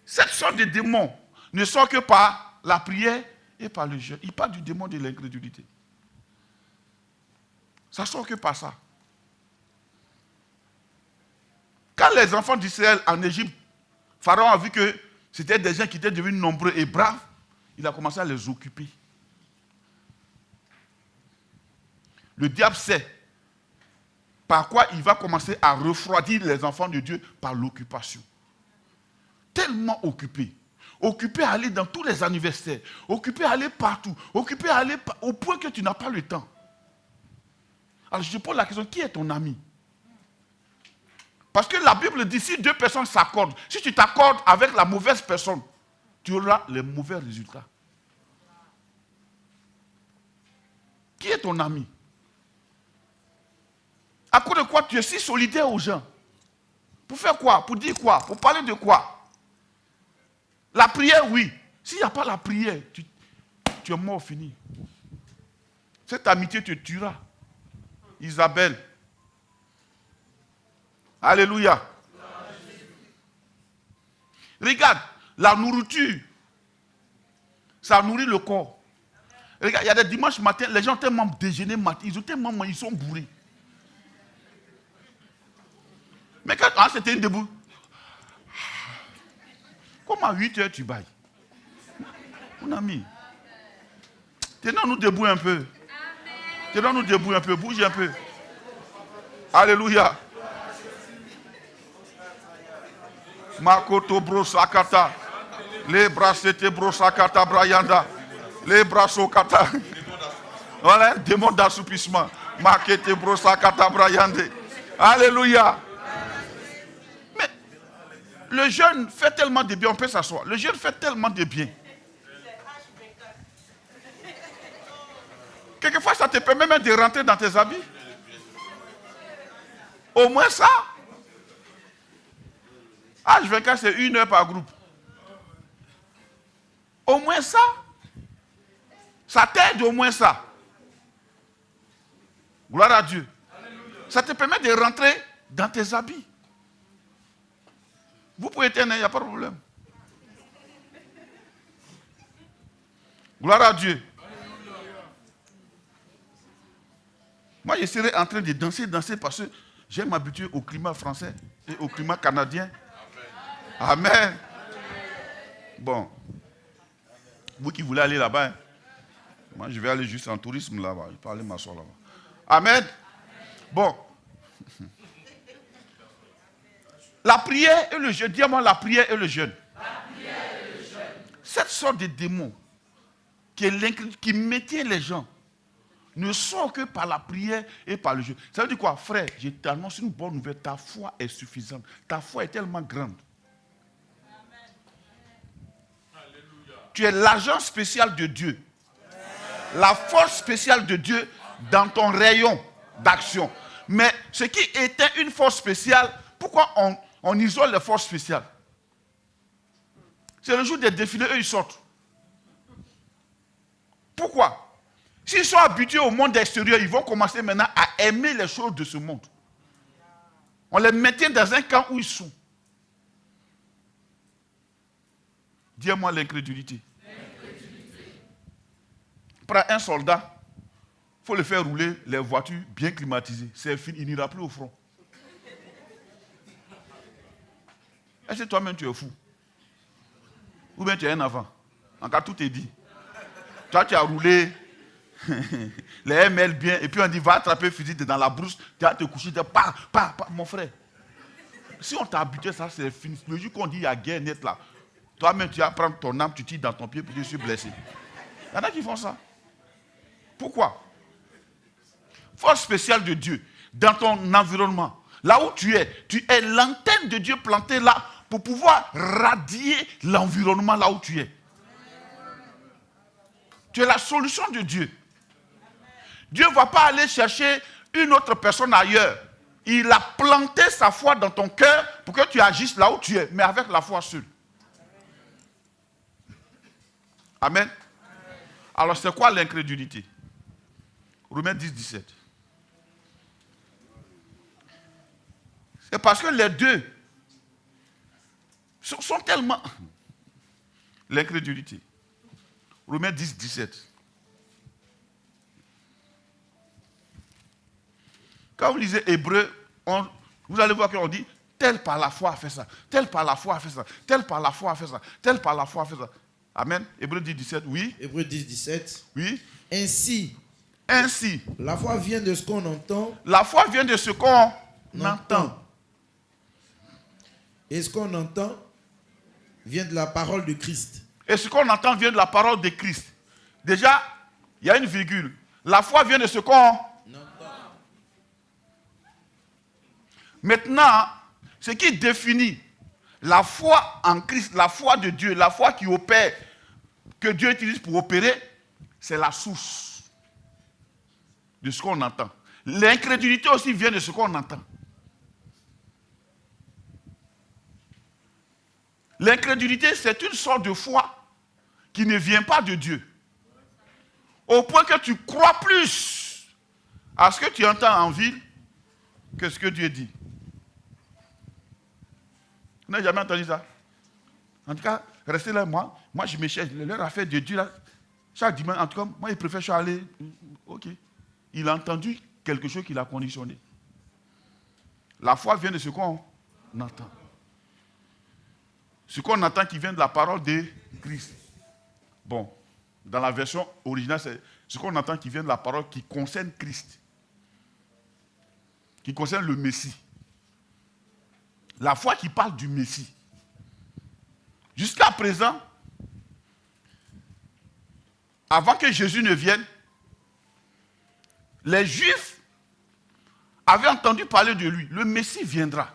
Cette sorte de démon ne sort que par la prière et par le jeûne. Il parle du démon de l'incrédulité. Ça ne sort que par ça. Quand les enfants d'Israël en Égypte, Pharaon a vu que c'était des gens qui étaient devenus nombreux et braves, il a commencé à les occuper. Le diable sait par quoi il va commencer à refroidir les enfants de Dieu par l'occupation. Tellement occupés. Occupés à aller dans tous les anniversaires. Occupés à aller partout. Occupés à aller au point que tu n'as pas le temps. Alors je te pose la question, qui est ton ami? Parce que la Bible dit, si deux personnes s'accordent, si tu t'accordes avec la mauvaise personne, tu auras les mauvais résultats. Qui est ton ami? À cause de quoi tu es si solidaire aux gens? Pour faire quoi? Pour dire quoi? Pour parler de quoi? La prière, oui. S'il n'y a pas la prière, tu es mort, fini. Cette amitié te tuera. Isabelle. Alléluia. Regarde, la nourriture, ça nourrit le corps. Regarde, il y a des dimanches matins, les gens ont tellement déjeuné matin, ils ont tellement mangé, ils sont bourrés. Mais quand c'était debout, comment à 8 heures tu bailles? Mon ami, tenons-nous debout un peu. Tenons-nous debout un peu, bouge un peu. Alléluia. Makoto brosakata. Les bras c'était brosakata brayanda. Les bras sokata. Voilà un démon d'assoupissement. Makete brosakata brayande. Alléluia. Mais le jeûne fait tellement de bien, on peut s'asseoir. Le jeûne fait tellement de bien. Quelquefois, ça te permet même de rentrer dans tes habits. Au moins ça. H24, c'est 1 heure par groupe. Au moins ça. Ça t'aide au moins ça. Gloire à Dieu. Ça te permet de rentrer dans tes habits. Vous pouvez tenir, il n'y a pas de problème. Gloire à Dieu. Moi, je serais en train de danser parce que j'aime m'habituer au climat français et au climat canadien. Amen. Bon. Vous qui voulez aller là-bas, hein? Moi, je vais aller juste en tourisme là-bas. Je peux aller m'asseoir là-bas. Amen. Bon. La prière et le jeûne. Dis-moi la prière et le jeûne. Cette sorte de démon qui maintient les gens ne sort que par la prière et par le jeûne. Ça veut dire quoi? Frère, je t'annonce une bonne nouvelle. Ta foi est suffisante. Ta foi est tellement grande. Tu es l'agent spécial de Dieu. La force spéciale de Dieu dans ton rayon d'action. Mais ce qui était une force spéciale, pourquoi on isole les forces spéciales? C'est le jour des défilés, eux ils sortent. Pourquoi? S'ils sont habitués au monde extérieur, ils vont commencer maintenant à aimer les choses de ce monde. On les maintient dans un camp où ils sont. Dis-moi l'incrédulité. Prends un soldat, il faut le faire rouler les voitures bien climatisées. C'est fini, il n'ira plus au front. Est-ce que toi-même tu es fou? Ou bien tu es un enfant? En cas, tout est dit. Toi, tu as roulé les ML bien, et puis on dit va attraper le fusil dans la brousse, tu vas te coucher, tu vas mon frère. Si on t'a habitué, ça c'est fini. Le jour qu'on dit il y a guerre nette là, toi-même tu vas prendre ton arme, tu tires dans ton pied, puis je suis blessé. Il y en a qui font ça. Pourquoi? Force spéciale de Dieu dans ton environnement. Là où tu es l'antenne de Dieu plantée là pour pouvoir radier l'environnement là où tu es. Tu es la solution de Dieu. Dieu ne va pas aller chercher une autre personne ailleurs. Il a planté sa foi dans ton cœur pour que tu agisses là où tu es, mais avec la foi seule. Amen. Alors c'est quoi l'incrédulité? Romains 10, 17. C'est parce que les deux sont tellement... L'incrédulité. Romains 10, 17. Quand vous lisez Hébreu, vous allez voir qu'on dit tel par la foi a fait ça, tel par la foi a fait ça, tel par la foi a fait ça, tel par la foi a fait ça. Amen. Hébreu 10, 17, oui. Hébreu 10, 17. Oui. Ainsi, la foi vient de ce qu'on entend. La foi vient de ce qu'on entend. Et ce qu'on entend vient de la parole de Christ. Et ce qu'on entend vient de la parole de Christ. Déjà, il y a une virgule. La foi vient de ce qu'on entend. Maintenant, ce qui définit la foi en Christ, la foi de Dieu, la foi qui opère, que Dieu utilise pour opérer, c'est la source de ce qu'on entend. L'incrédulité aussi vient de ce qu'on entend. L'incrédulité, c'est une sorte de foi qui ne vient pas de Dieu. Au point que tu crois plus à ce que tu entends en ville que ce que Dieu dit. Vous n'avez jamais entendu ça? En tout cas, restez là, moi je me cherche. Leur affaire de Dieu, là, chaque dimanche, en tout cas, moi, il préfère aller. Ok. Il a entendu quelque chose qui l'a conditionné. La foi vient de ce qu'on entend. Ce qu'on entend qui vient de la parole de Christ. Bon, dans la version originale, c'est ce qu'on entend qui vient de la parole qui concerne Christ. Qui concerne le Messie. La foi qui parle du Messie. Jusqu'à présent, avant que Jésus ne vienne, les Juifs avaient entendu parler de lui. Le Messie viendra.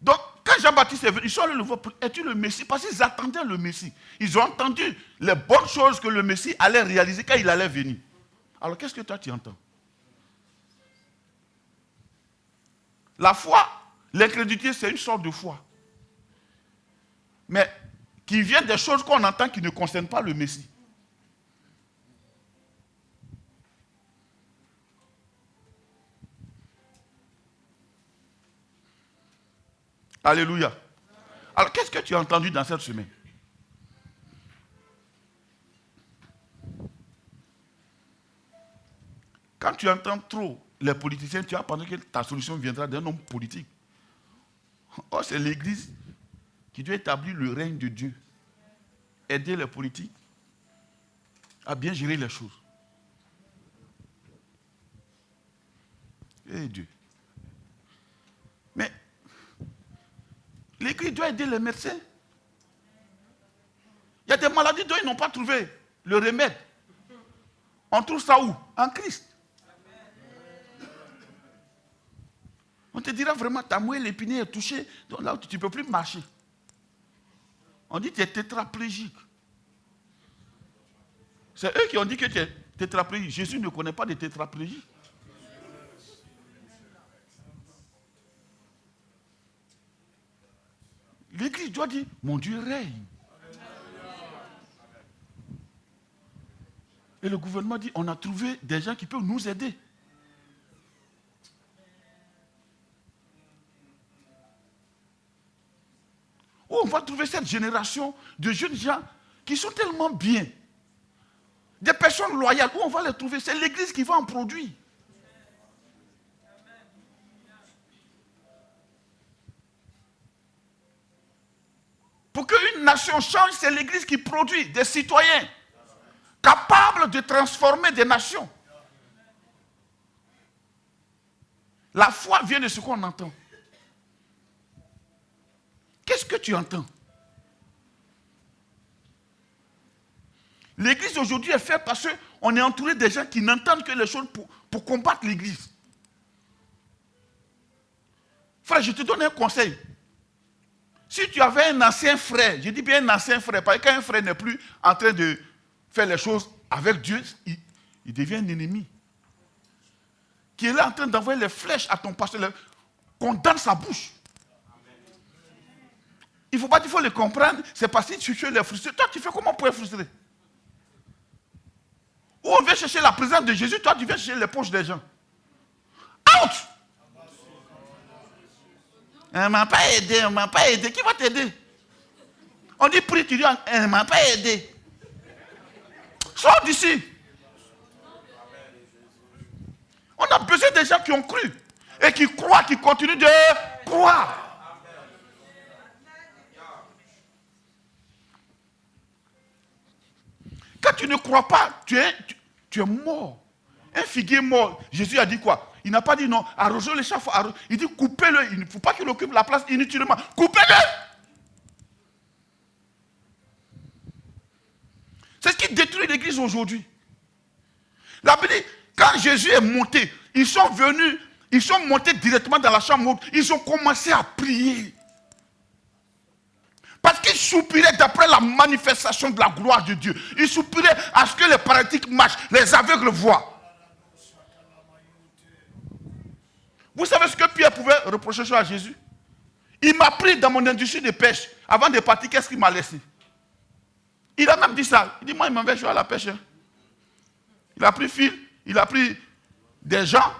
Donc, quand Jean-Baptiste est venu, ils sont allés le voir. Es-tu le Messie? Parce qu'ils attendaient le Messie. Ils ont entendu les bonnes choses que le Messie allait réaliser quand il allait venir. Alors, qu'est-ce que toi tu entends? La foi, l'incrédulité, c'est une sorte de foi. Mais qui vient des choses qu'on entend qui ne concernent pas le Messie. Alléluia. Alors, qu'est-ce que tu as entendu dans cette semaine? Quand tu entends trop les politiciens, tu as pensé que ta solution viendra d'un homme politique. Or, c'est l'Église qui doit établir le règne de Dieu. Aider les politiques à bien gérer les choses. Et Dieu. Mais l'Église doit aider les médecins. Il y a des maladies dont ils n'ont pas trouvé le remède. On trouve ça où? En Christ. On te dira vraiment, ta moelle épinée est touchée, donc là tu ne peux plus marcher. On dit que tu es tétraplégique. C'est eux qui ont dit que tu es tétraplégique. Jésus ne connaît pas de tétraplégie. L'Église doit dire, mon Dieu règne. Et le gouvernement dit, on a trouvé des gens qui peuvent nous aider. Où on va trouver cette génération de jeunes gens qui sont tellement bien. Des personnes loyales, où on va les trouver? C'est l'Église qui va en produire. Pour qu'une nation change, c'est l'Église qui produit des citoyens capables de transformer des nations. La foi vient de ce qu'on entend. Qu'est-ce que tu entends? L'Église aujourd'hui est faite parce qu'on est entouré de gens qui n'entendent que les choses pour combattre l'Église. Frère, je te donne un conseil. Si tu avais un ancien frère, je dis bien un ancien frère, parce que quand un frère n'est plus en train de faire les choses avec Dieu, il devient un ennemi. Qui est là en train d'envoyer les flèches à ton pasteur, condamne sa bouche. Il ne faut pas dire qu'il faut le comprendre, c'est parce que tu es frustré. Toi, tu fais comment pour être frustré? Ou on vient chercher la présence de Jésus, toi, tu viens chercher les poches des gens. Out! On ne m'a pas aidé, on ne m'a pas aidé. Qui va t'aider? On dit prie, tu dis, on ne m'a pas aidé. Sors d'ici. On a besoin des gens qui ont cru et qui croient, qui continuent de croire. Quand tu ne crois pas, tu es mort. Un figuier mort, Jésus a dit quoi? Il n'a pas dit non, arrosez le chaff, il dit coupez-le, il ne faut pas qu'il occupe la place inutilement. Coupez-le! C'est ce qui détruit l'église aujourd'hui. La Bible dit, quand Jésus est monté, ils sont venus, ils sont montés directement dans la chambre haute, ils ont commencé à prier. Parce qu'ils soupiraient d'après la manifestation de la gloire de Dieu. Ils soupiraient à ce que les paralytiques marchent, les aveugles voient. Vous savez ce que Pierre pouvait reprocher à Jésus? Il m'a pris dans mon industrie de pêche. Avant de partir, qu'est-ce qu'il m'a laissé? Il a même dit ça. Il dit, moi, il m'avait joué à la pêche. Il a pris fil, il a pris des gens,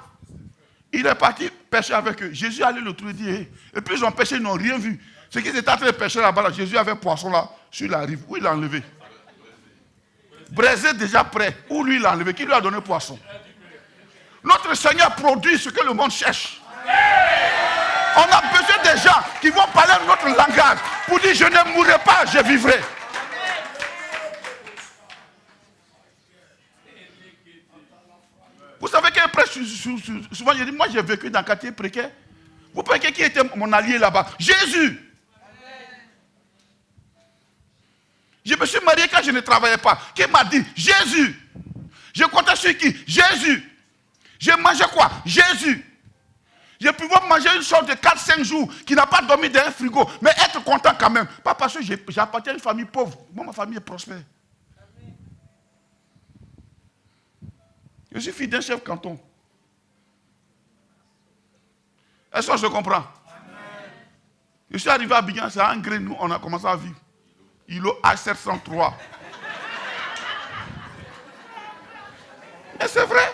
il est parti pêcher avec eux. Jésus allait le trouver et dit, hey. Et puis ils ont pêché, ils n'ont rien vu. Ce qu'ils étaient en train de pêcher là-bas, là, Jésus avait un poisson là, sur la rive, où il l'a enlevé. Braisé déjà prêt, où lui il l'a enlevé, qui lui a donné poisson. Notre Seigneur produit ce que le monde cherche. On a besoin des gens qui vont parler notre langage pour dire, je ne mourrai pas, je vivrai. Vous savez qu'un prêtre, souvent, il dit, moi j'ai vécu dans un quartier précaire. Vous pensez qui était mon allié là-bas? Jésus. Je me suis marié quand je ne travaillais pas. Qui m'a dit? Jésus. Je comptais sur qui? Jésus. J'ai mangé quoi? Jésus. Je pouvais manger une chose de 4-5 jours qui n'a pas dormi dans un frigo, mais être content quand même. Pas parce que j'appartiens à une famille pauvre. Moi, ma famille est prospère. Je suis fils d'un chef canton. Est-ce que je comprends? Je suis arrivé à Abidjan, c'est un gré, nous, on a commencé à vivre. ILO A703. Mais c'est vrai.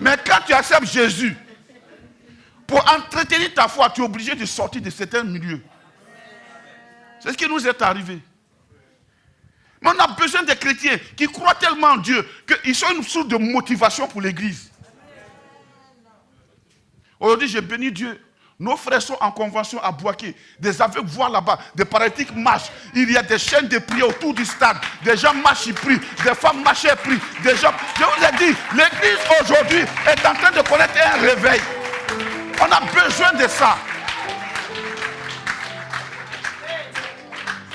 Mais quand tu acceptes Jésus, pour entretenir ta foi, tu es obligé de sortir de certains milieux. C'est ce qui nous est arrivé. Mais on a besoin des chrétiens qui croient tellement en Dieu qu'ils sont une source de motivation pour l'église. Aujourd'hui, j'ai béni Dieu. Nos frères sont en convention à Bouaké. Des aveugles voient là-bas, des paralytiques marchent. Il y a des chaînes de prière autour du stade. Des gens marchent, ils prient. Des femmes marchent et prient. Des gens... Je vous ai dit, l'église aujourd'hui est en train de connaître un réveil. On a besoin de ça.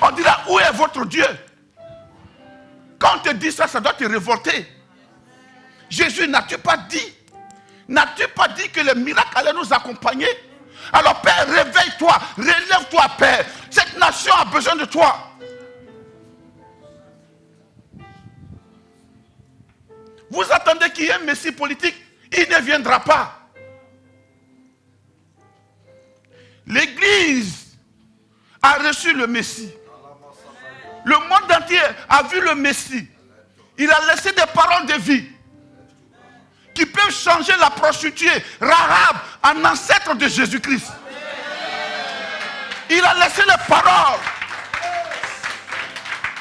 On dira, où est votre Dieu? Quand on te dit ça, ça doit te révolter. Jésus, n'as-tu pas dit? N'as-tu pas dit que les miracles allaient nous accompagner? Alors Père, réveille-toi, relève-toi Père. Cette nation a besoin de toi. Vous attendez qu'il y ait un messie politique? Il ne viendra pas. L'Église a reçu le Messie. Le monde entier a vu le Messie. Il a laissé des paroles de vie qui peuvent changer la prostituée Rahab en ancêtre de Jésus-Christ. Il a laissé les paroles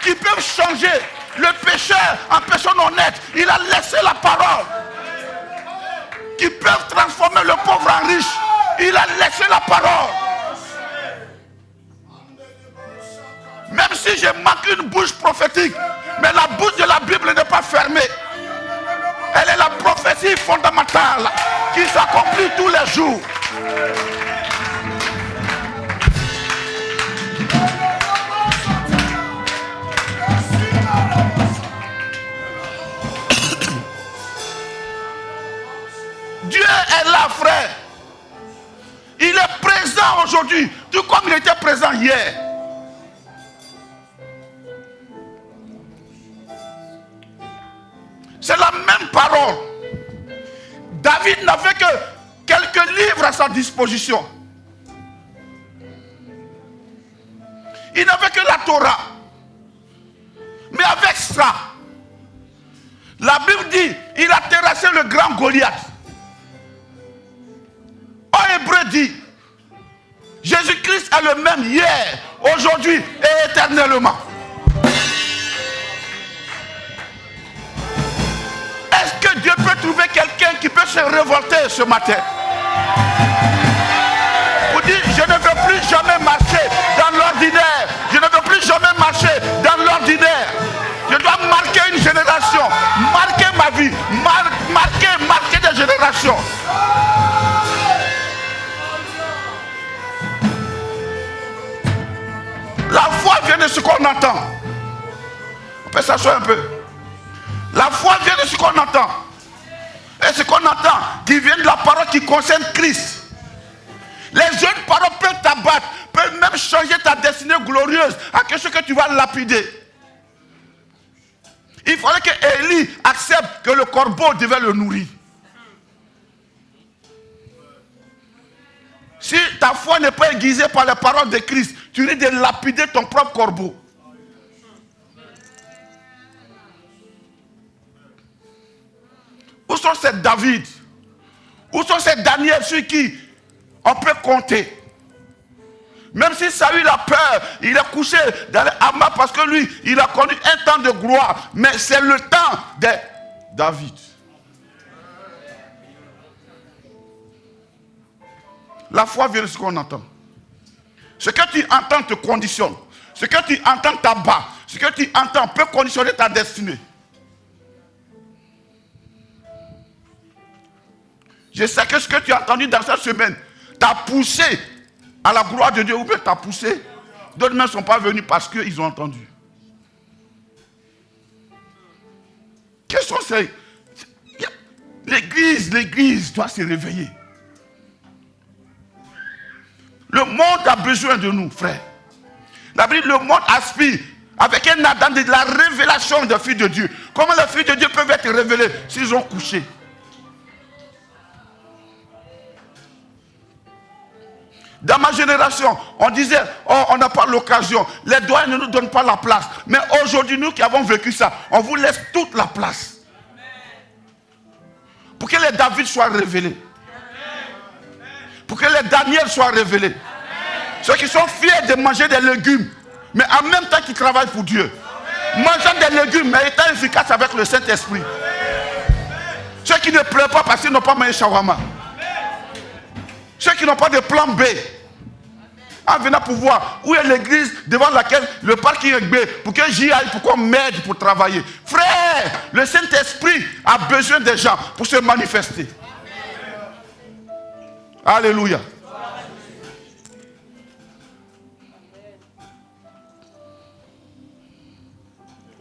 qui peuvent changer le pécheur en personne honnête. Il a laissé la parole qui peuvent transformer le pauvre en riche. Il a laissé la parole. Même si j'ai manqué une bouche prophétique, mais la bouche de la Bible n'est pas fermée. Elle est la prophétie fondamentale qui s'accomplit tous les jours. Dieu est là, frère. Il est présent aujourd'hui, tout comme il était présent hier. C'est la même parole. David n'avait que quelques livres à sa disposition. Il n'avait que la Torah. Mais avec ça, la Bible dit, il a terrassé le grand Goliath. En hébreu dit, Jésus-Christ est le même hier, aujourd'hui et éternellement. Est-ce que Dieu peut trouver quelqu'un qui peut se révolter ce matin? Vous dites, je ne veux plus jamais marcher dans l'ordinaire. Je ne veux plus jamais marcher dans l'ordinaire. Je dois marquer une génération, marquer ma vie, marquer des générations. La foi vient de ce qu'on entend. On peut s'asseoir un peu. La foi vient de ce qu'on entend. Et ce qu'on entend, qui vient de la parole qui concerne Christ. Les jeunes paroles peuvent t'abattre, peuvent même changer ta destinée glorieuse à quelque chose que tu vas lapider. Il fallait que Élie accepte que le corbeau devait le nourrir. Si ta foi n'est pas aiguisée par les paroles de Christ, tu risques de lapider ton propre corbeau. Où sont ces David? Où sont ces Daniel sur qui on peut compter? Même si Saül a peur, il est couché dans les hammams parce que lui, il a connu un temps de gloire. Mais c'est le temps de David. La foi vient de ce qu'on entend. Ce que tu entends te conditionne. Ce que tu entends t'abat. Ce que tu entends peut conditionner ta destinée. Je sais que ce que tu as entendu dans cette semaine t'a poussé à la gloire de Dieu, ou bien t'a poussé. D'autres ne sont pas venus parce qu'ils ont entendu. Quels sont ces... L'église doit se réveiller. Le monde a besoin de nous, frères. La Bible, le monde aspire avec un Adam de la révélation des filles de Dieu. Comment les filles de Dieu peuvent être révélées s'ils ont couché? Dans ma génération, on disait, oh, on n'a pas l'occasion. Les doigts ne nous donnent pas la place. Mais aujourd'hui, nous qui avons vécu ça, on vous laisse toute la place. Pour que les David soient révélés. Pour que les Daniel soient révélés. Ceux qui sont fiers de manger des légumes, mais en même temps qui travaillent pour Dieu. Mangeant des légumes, mais étant efficaces avec le Saint-Esprit. Ceux qui ne pleurent pas parce qu'ils n'ont pas mangé shawarma. Ceux qui n'ont pas de plan B. En venant pour voir où est l'église devant laquelle le parking est B, pour que j'y aille, pour qu'on m'aide pour travailler. Frère, le Saint-Esprit a besoin des gens pour se manifester. Alléluia.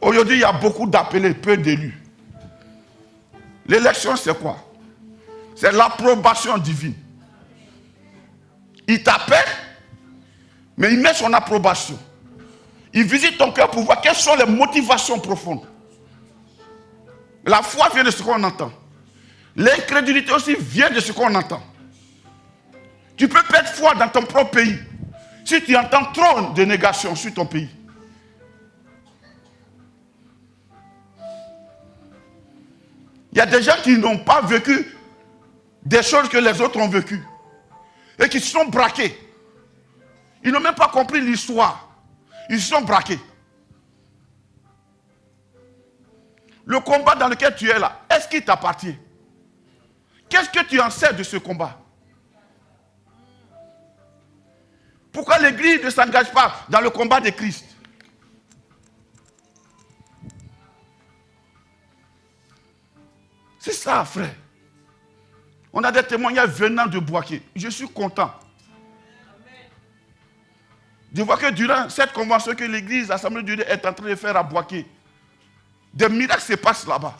Aujourd'hui, il y a beaucoup d'appelés, peu d'élus. L'élection, c'est quoi? C'est l'approbation divine. Il t'appelle, mais il met son approbation. Il visite ton cœur pour voir quelles sont les motivations profondes. La foi vient de ce qu'on entend. L'incrédulité aussi vient de ce qu'on entend. Tu peux perdre foi dans ton propre pays si tu entends trop de négations sur ton pays. Il y a des gens qui n'ont pas vécu des choses que les autres ont vécues et qui se sont braqués. Ils n'ont même pas compris l'histoire. Ils se sont braqués. Le combat dans lequel tu es là, est-ce qu'il t'appartient? Qu'est-ce que tu en sais de ce combat? Pourquoi l'église ne s'engage pas dans le combat de Christ? C'est ça, frère. On a des témoignages venant de Boaké. Je suis content de voir que durant cette convention que l'église, l'Assemblée de Dieu est en train de faire à Boaké, des miracles se passent là-bas.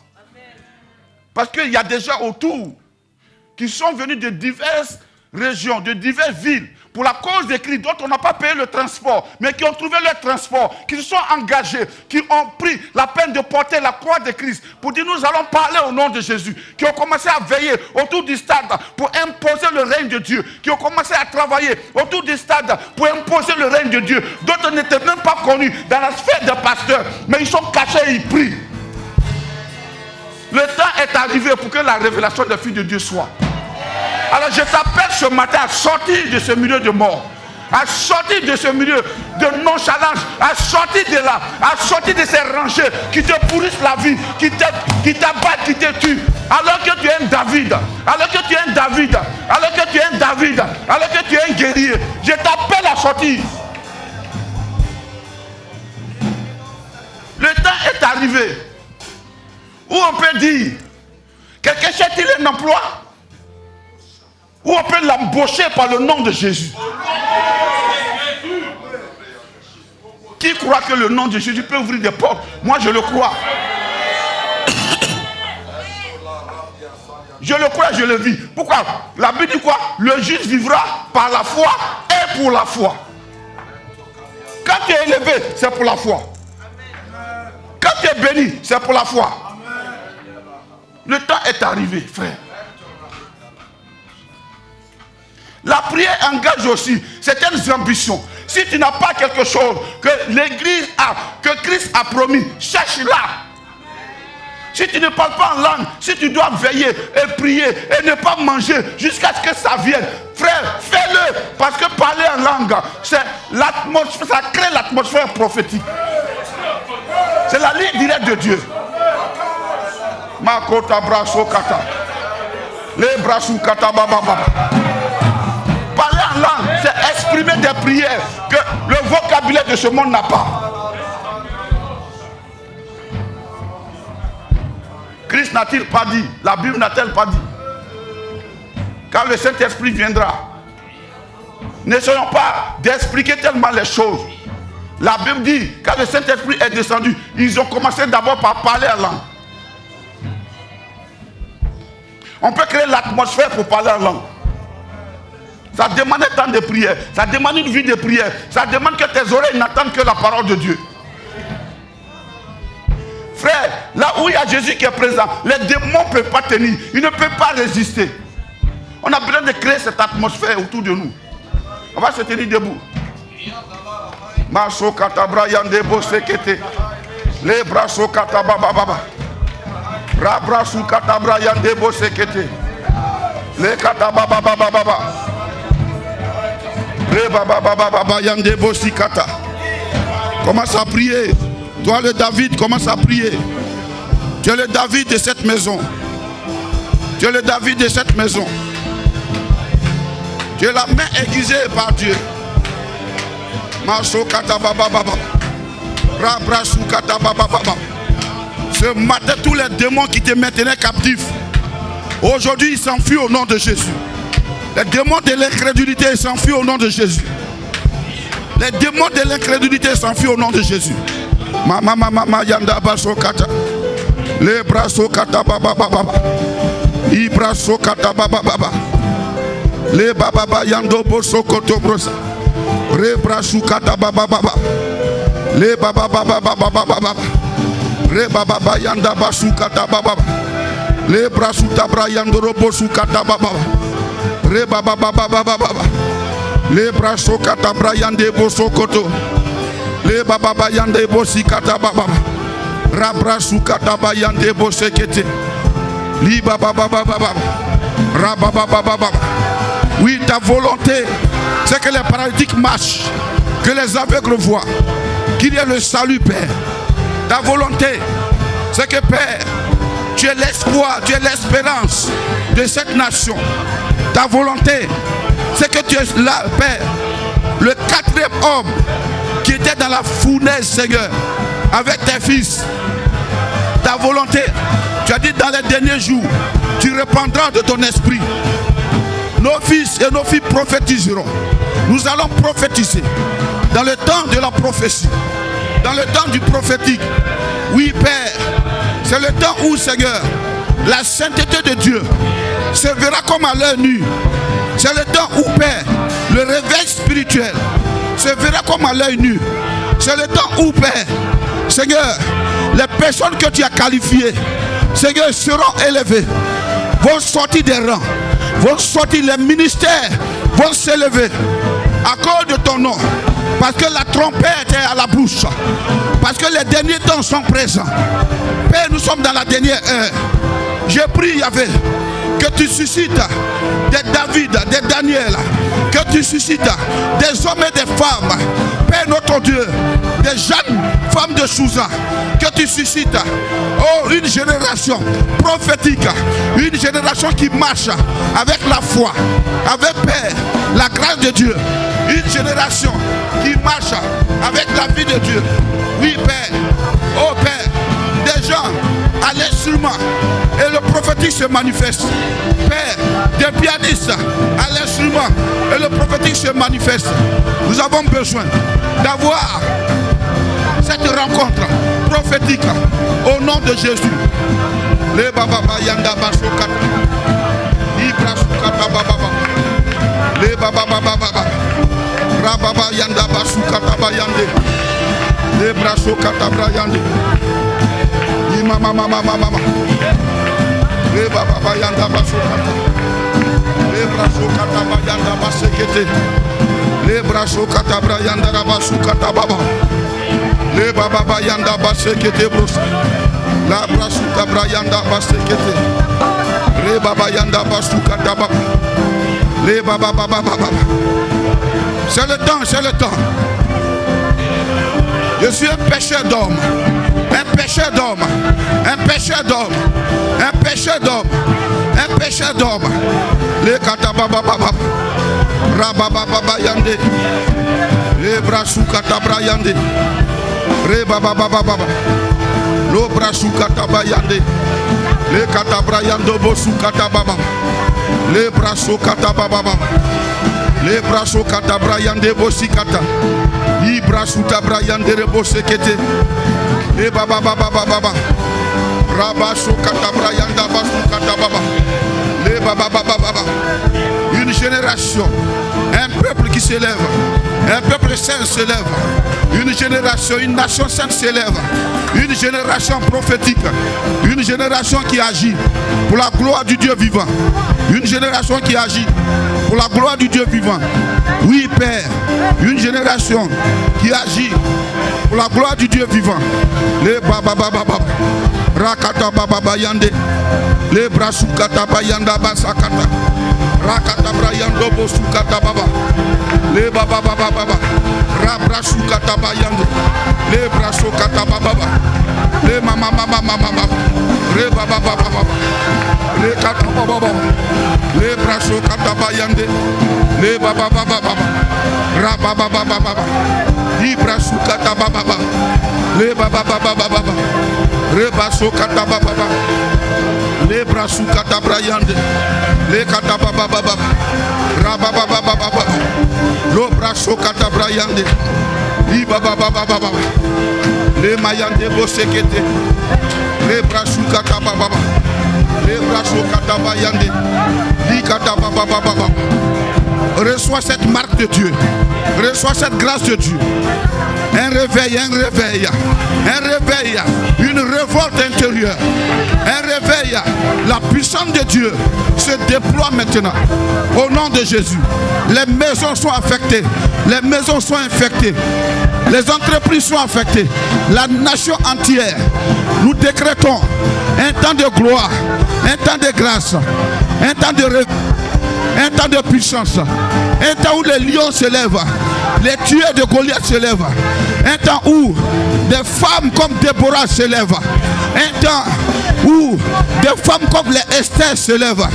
Parce qu'il y a des gens autour qui sont venus de diverses régions, de diverses villes, pour la cause de Christ, dont on n'a pas payé le transport, mais qui ont trouvé leur transport, qui se sont engagés, qui ont pris la peine de porter la croix de Christ, pour dire nous allons parler au nom de Jésus, qui ont commencé à veiller autour du stade pour imposer le règne de Dieu, qui ont commencé à travailler autour du stade pour imposer le règne de Dieu. D'autres n'étaient même pas connus dans la sphère des pasteurs, mais ils sont cachés et ils prient. Le temps est arrivé pour que la révélation des filles de Dieu soit. Alors je t'appelle ce matin à sortir de ce milieu de mort, à sortir de ce milieu de nonchalance, à sortir de là, à sortir de ces rangées qui te pourrissent la vie, qui t'abattent, qui te tuent. Alors que tu es un David, alors que tu es un David, alors que tu es un David, alors que tu es un guerrier, je t'appelle à sortir. Le temps est arrivé où on peut dire, quelqu'un cherche-t-il un emploi? Ou on peut l'embaucher par le nom de Jésus. Qui croit que le nom de Jésus peut ouvrir des portes? Moi je le crois. Je le crois, je le vis. Pourquoi? La Bible dit quoi? Le juste vivra par la foi et pour la foi. Quand tu es élevé, c'est pour la foi. Quand tu es béni, c'est pour la foi. Le temps est arrivé, frère. La prière engage aussi certaines ambitions. Si tu n'as pas quelque chose que l'Église a, que Christ a promis, cherche-la. Si tu ne parles pas en langue, si tu dois veiller et prier et ne pas manger jusqu'à ce que ça vienne, frère, fais-le. Parce que parler en langue, c'est l'atmosphère, ça crée l'atmosphère prophétique. C'est la ligne directe de Dieu. Makota braso kata. Les brassou kata baba baba. Parler en langue, c'est exprimer des prières que le vocabulaire de ce monde n'a pas. Christ n'a-t-il pas dit, la Bible n'a-t-elle pas dit, quand le Saint-Esprit viendra, n'essayons pas d'expliquer tellement les choses. La Bible dit, quand le Saint-Esprit est descendu, ils ont commencé d'abord par parler en langue. On peut créer l'atmosphère pour parler en langue. Ça demande un temps de prière, ça demande une vie de prière, ça demande que tes oreilles n'entendent que la parole de Dieu. Frère, là où il y a Jésus qui est présent, les démons ne peuvent pas tenir, ils ne peuvent pas résister. On a besoin de créer cette atmosphère autour de nous. On va se tenir debout. Maso katabra yande bosekete. Les bras so katababa baba. Rabra su katabra yande bosekete. Les katababa baba baba. Les baba baba baba yande bosikata. Commence à prier. Toi le David, commence à prier. Tu es le David de cette maison. Tu es le David de cette maison. Tu es la main aiguisée par Dieu. Ce matin, tous les démons qui te maintenaient captif, aujourd'hui ils s'enfuient au nom de Jésus. Les démons de l'incrédulité s'enfuient au nom de Jésus. Les démons de l'incrédulité s'enfuient au nom de Jésus. Mama yanda baso kata. Les brasso kata baba baba. Ibraso kata baba baba. Les baba yando boso koto brosa. Re brasu kata baba baba. Les baba baba baba baba. Re baba yanda basu kata baba. Les brasu tabra yando robosu kata baba. Re baba baba baba. Les braso kata bra yande boso koto. Le baba yande bosi kata baba. Rabra su kata ba yande bosekete. Li baba baba baba. Rababa baba baba. Oui, ta volonté, c'est que les paralytiques marchent, que les aveugles voient, qu'il y ait le salut, Père. Ta volonté, c'est que, Père, tu es l'espoir, tu es l'espérance de cette nation. Ta volonté, c'est que tu es là, Père, le quatrième homme qui était dans la fournaise, Seigneur, avec tes fils. Ta volonté, tu as dit dans les derniers jours, tu répandras de ton esprit. Nos fils et nos filles prophétiseront. Nous allons prophétiser dans le temps de la prophétie, dans le temps du prophétique. Oui, Père, c'est le temps où, Seigneur, la sainteté de Dieu se verra comme à l'œil nu. C'est le temps où, Père, le réveil spirituel se verra comme à l'œil nu. C'est le temps où, Père, Seigneur, les personnes que tu as qualifiées, Seigneur, seront élevées, vont sortir des rangs, vont sortir, les ministères vont s'élever à cause de ton nom. Parce que la trompette est à la bouche. Parce que les derniers temps sont présents. Père, nous sommes dans la dernière heure. Je prie, Yahvé, que tu suscites des David, des Daniel, que tu suscites des hommes et des femmes, Père notre Dieu, des jeunes femmes de Sousa, que tu suscites, oh, une génération prophétique, une génération qui marche avec la foi, avec, Père, la grâce de Dieu, une génération qui marche avec la vie de Dieu. Oui, Père, oh Père, des gens à l'instrument et le prophétique se manifeste. Père, des pianistes à l'instrument et le prophétique se manifeste. Nous avons besoin d'avoir cette rencontre prophétique au nom de Jésus. Les baba yanda basokata. Ibrasukata baba. Les baba baba. Rababa yanda basukata bayande. Les brasokata brayande. Mama. Le baba yanda basokata. Le Le braso katabayanda basekete. Le braso katabrayanda rabasu katababa. Le baba yanda basekete brosa. La brasu kabrayanda basekete. Le baba yanda basu katababa. Le baba baba baba. C'est le temps, c'est le temps. Je suis un pécheur d'homme. Un pécheur d'homme. Un pécheur d'homme. Un pécheur d'homme. Un pécheur d'homme. Le katababa baba. Rababa baba yande. Le brasu katabra yande. Re baba baba baba. Lo brasu kataba yande. Le katabra yando bosu katababa. Le brasu katababa baba. Le brasu katabra yande bosi kata. I brasu tabra yande rebo sekete. Le baba baba baba. Rabasu katabra yanda basu katababa. Le baba baba baba. Une génération, un peuple qui s'élève, un peuple saint s'élève, une génération, une nation sainte s'élève, une génération prophétique, une génération qui agit pour la gloire du Dieu vivant, une génération qui agit pour la gloire du Dieu vivant. Oui, Père, une génération qui agit pour la gloire du Dieu vivant. Les baba baba baba, rakata baba yande, les brasukata bayanda basakata. Rakata brayando bosukata baba. Le baba baba baba. Rabrasukata bayando. Le brasukata baba. Le mama mama mama. Le baba baba baba. Le kata baba. Le brasukata bayande. Le baba baba baba. Rababa baba baba. Di brasukata baba. Le baba baba baba. Le brasukata baba. Le brasukata brayande. Le katababa baba. Rababa baba baba. Lo braso katabrayande. Li baba baba baba. Le mayande bosekete. Le braso katababa baba. Le braso katabayande. Li katababa baba. Reçois cette marque de Dieu. Reçois cette grâce de Dieu. Un réveil, un réveil. Un réveil, une révolte intérieure. Un réveil, la puissance de Dieu se déploie maintenant. Au nom de Jésus. Les maisons sont affectées. Les maisons sont infectées. Les entreprises sont affectées. La nation entière. Nous décrétons un temps de gloire, un temps de grâce, un temps de réveil. Un temps de puissance, un temps où les lions se lèvent, les tueurs de Goliath se lèvent, un temps où des femmes comme Déborah se lèvent, un temps où des femmes comme les Esther se lèvent,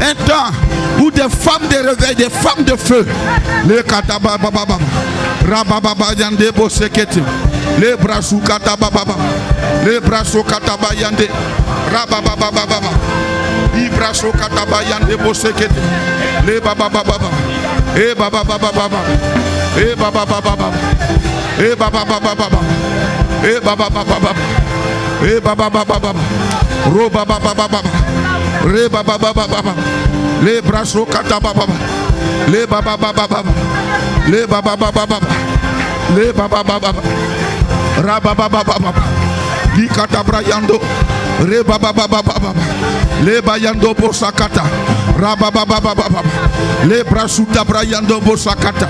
un temps où des femmes de réveil, des femmes de feu, les katababa, rababa yande bosekete, les brasu katababa, les brasu katabayande, rababa. Ibraso katabayande bosekete. Le baba baba baba. E baba baba baba. E baba baba baba. E baba baba baba. E baba baba baba. E baba baba baba. Ro baba baba baba. Re baba baba baba. Le braso katababa baba. Le baba baba baba. Le baba baba baba. Le baba baba baba. Ra baba baba baba. Li katabrayando. Re baba baba baba. Le bayando bosakata. Rababa baba baba. Le brasuta brayando bosakata.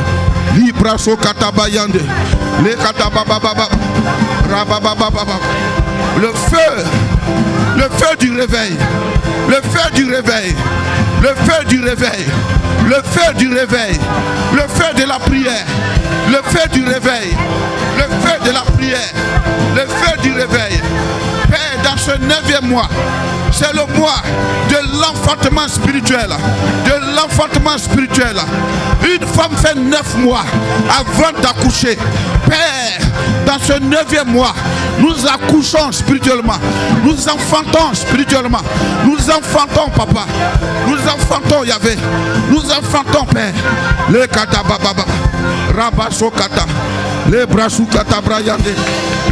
Li braso katabayande. Le katababa baba. Rababa baba. Le feu du réveil. Le feu du réveil. Le feu du réveil. Le feu du réveil. Le feu de la prière. Le feu du réveil. Le feu de la prière. Le feu du réveil. Père, dans ce 9e mois, c'est le mois de l'enfantement spirituel. De l'enfantement spirituel. Une femme fait 9 mois avant d'accoucher. Père, dans ce 9e mois, nous accouchons spirituellement. Nous enfantons spirituellement. Nous enfantons, papa. Nous enfantons, Yahvé. Nous enfantons, Père. Le kata baba. Rabaso kata. Le brasu kata brayande.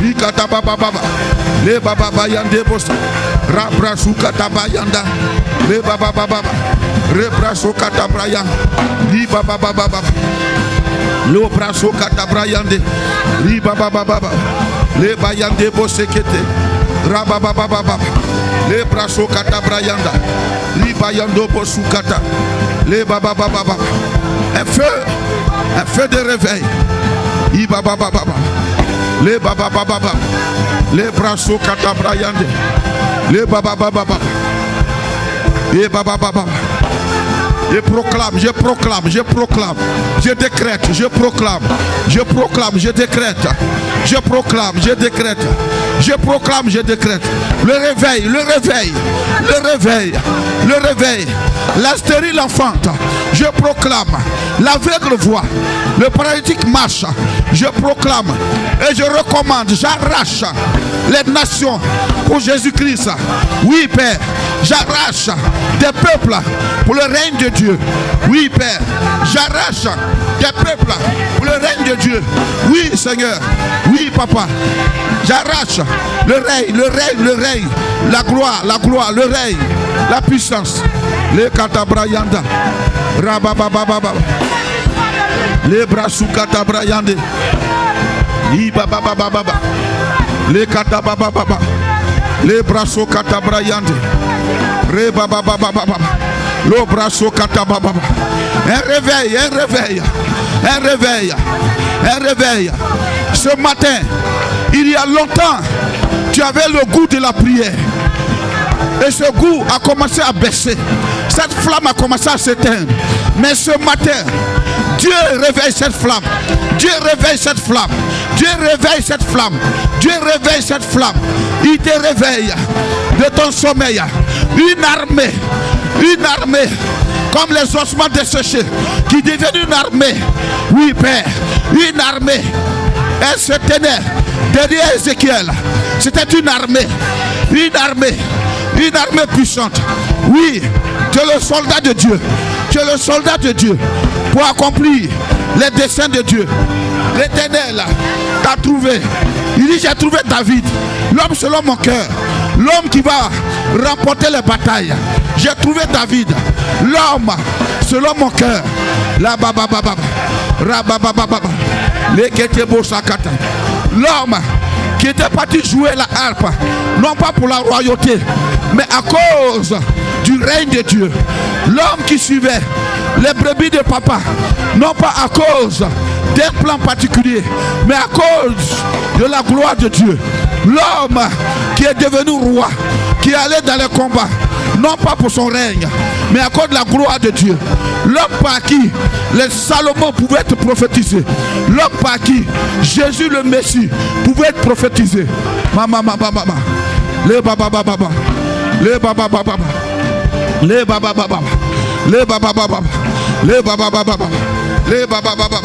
Li kata baba. Le baba bayande bosa. Rabrasu kata bayanda. Le baba baba. Rebraso kata brayande. Li baba baba. Le braso kata brayande. Li baba baba. Le bayande bosekete. Rababa baba. Les brasso katabrayanda. Libayando posukata. Les baba baba baba. Un feu de réveil. Ibaba baba baba. Les baba baba baba. Les brasso katabrayande. Les baba baba baba. Et baba baba. Je proclame, je proclame, je proclame, je décrète, je proclame, je proclame, je décrète, je proclame, je décrète, je proclame, je décrète. Le réveil, le réveil, le réveil, le réveil, la stérile enfante, je proclame, l'aveugle voit, le paralytique marche, je proclame et je recommande, j'arrache les nations pour Jésus-Christ. Oui, Père, j'arrache des peuples pour le règne de Dieu. Oui, Père, j'arrache des peuples pour le règne de Dieu. Oui, Seigneur. Oui, Papa. J'arrache le règne, le règne, le règne. La gloire, le règne, la puissance. Les katabrayanda. Rababababa. Les brasukatabrayande. Ibababababa. Les katabababa. Les brasukatabrayande. Rebababababa. Le brasso katababa. Un réveil, un réveil, un réveil, un réveil. Ce matin, il y a longtemps, tu avais le goût de la prière. Et ce goût a commencé à baisser. Cette flamme a commencé à s'éteindre. Mais ce matin, Dieu réveille cette flamme. Dieu réveille cette flamme. Dieu réveille cette flamme. Dieu réveille cette flamme. Il te réveille de ton sommeil. Une armée. Une armée, comme les ossements desséchés, qui deviennent une armée. Oui, Père, une armée. Elle se tenait derrière Ézéchiel. C'était une armée. Une armée. Une armée puissante. Oui, tu es le soldat de Dieu. Tu es le soldat de Dieu pour accomplir les desseins de Dieu. L'Éternel t'a trouvé. Il dit, j'ai trouvé David, l'homme selon mon cœur, l'homme qui va remporter les batailles. J'ai trouvé David, l'homme selon mon cœur. La baba baba, rababa baba, les ketebo sakata. L'homme qui était parti jouer la harpe, non pas pour la royauté, mais à cause du règne de Dieu. L'homme qui suivait les brebis de papa, non pas à cause d'un plan particulier, mais à cause de la gloire de Dieu. L'homme qui est devenu roi, qui allait dans les combats, non pas pour son règne, mais à cause de la gloire de Dieu. L'homme par qui les Salomon pouvaient être prophétisés. L'homme par qui Jésus le Messie pouvait être prophétisé. Mama mama mama. Les baba baba baba. Les baba baba baba. Les baba baba. Les baba baba. Les baba baba. Les baba baba.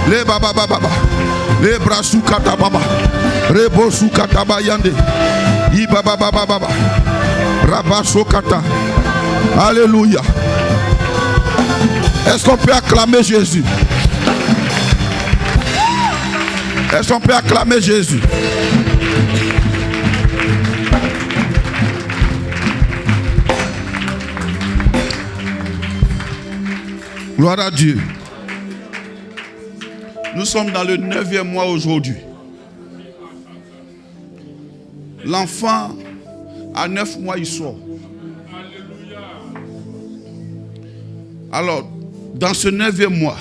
Les baba baba. Les brasu kata baba. Rebosu kata bayande. I baba baba baba. Rabaso kata. Alléluia. Est-ce qu'on peut acclamer Jésus? Est-ce qu'on peut acclamer Jésus? Gloire à Dieu. Nous sommes dans le 9e mois aujourd'hui. L'enfant, à 9 mois, il sort. Alors, dans ce 9e mois,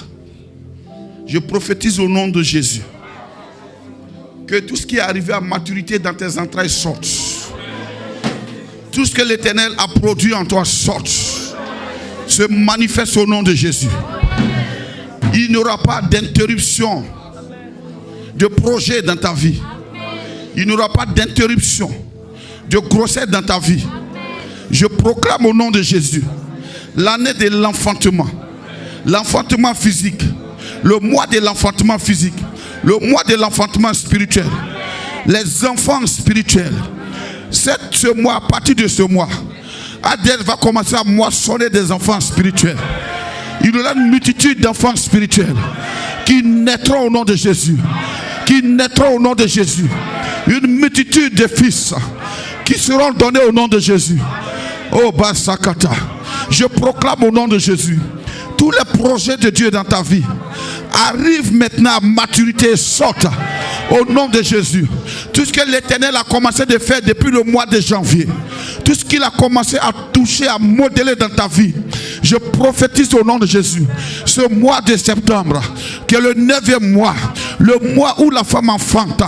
je prophétise au nom de Jésus que tout ce qui est arrivé à maturité dans tes entrailles sorte. Tout ce que l'Éternel a produit en toi sorte. Se manifeste au nom de Jésus. Il n'y aura pas d'interruption de projet dans ta vie. Il n'y aura pas d'interruption de grossesse dans ta vie. Je proclame au nom de Jésus l'année de l'enfantement. L'enfantement physique. Le mois de l'enfantement physique. Le mois de l'enfantement spirituel. Les enfants spirituels. Ce mois, à partir de ce mois, Adèle va commencer à moissonner des enfants spirituels. Il y aura une multitude d'enfants spirituels qui naîtront au nom de Jésus. Qui naîtront au nom de Jésus. Une multitude de fils qui seront donnés au nom de Jésus. Oh Basakata. Je proclame au nom de Jésus. Tous les projets de Dieu dans ta vie arrivent maintenant à maturité et sortent au nom de Jésus. Tout ce que l'Éternel a commencé de faire depuis le mois de janvier, tout ce qu'il a commencé à toucher, à modeler dans ta vie, je prophétise au nom de Jésus. Ce mois de septembre, qui est le 9e mois, le mois où la femme enfante,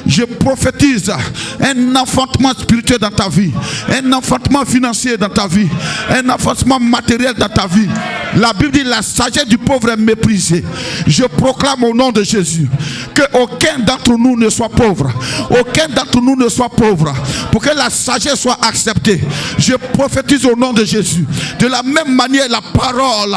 je prophétise un enfantement spirituel dans ta vie, un enfantement financier dans ta vie, un enfantement matériel dans ta vie. La Bible dit la sagesse du pauvre est méprisée. Je proclame au nom de Jésus que aucun d'entre nous ne soit pauvre. Aucun d'entre nous ne soit pauvre. Pour que la sagesse soit acceptée, je prophétise au nom de Jésus. De la même manière, la parole,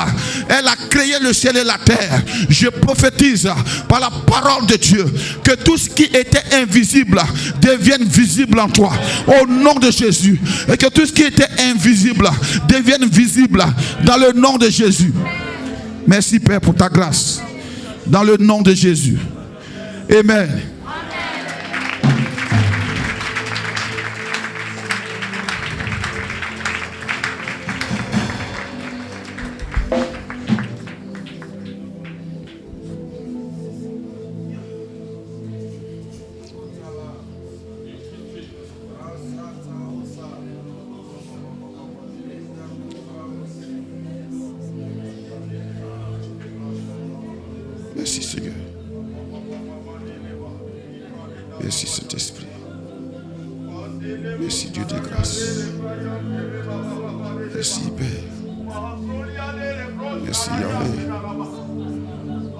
elle a créé le ciel et la terre. Je prophétise par la parole de Dieu que tout ce qui était invisible devienne visible en toi. Au nom de Jésus. Et que tout ce qui était invisible devienne visible dans le nom de Jésus. Merci Père pour ta grâce. Dans le nom de Jésus. Amen. Merci Seigneur. Merci Saint-Esprit. Merci Dieu de grâce. Merci Père. Merci Yahvé.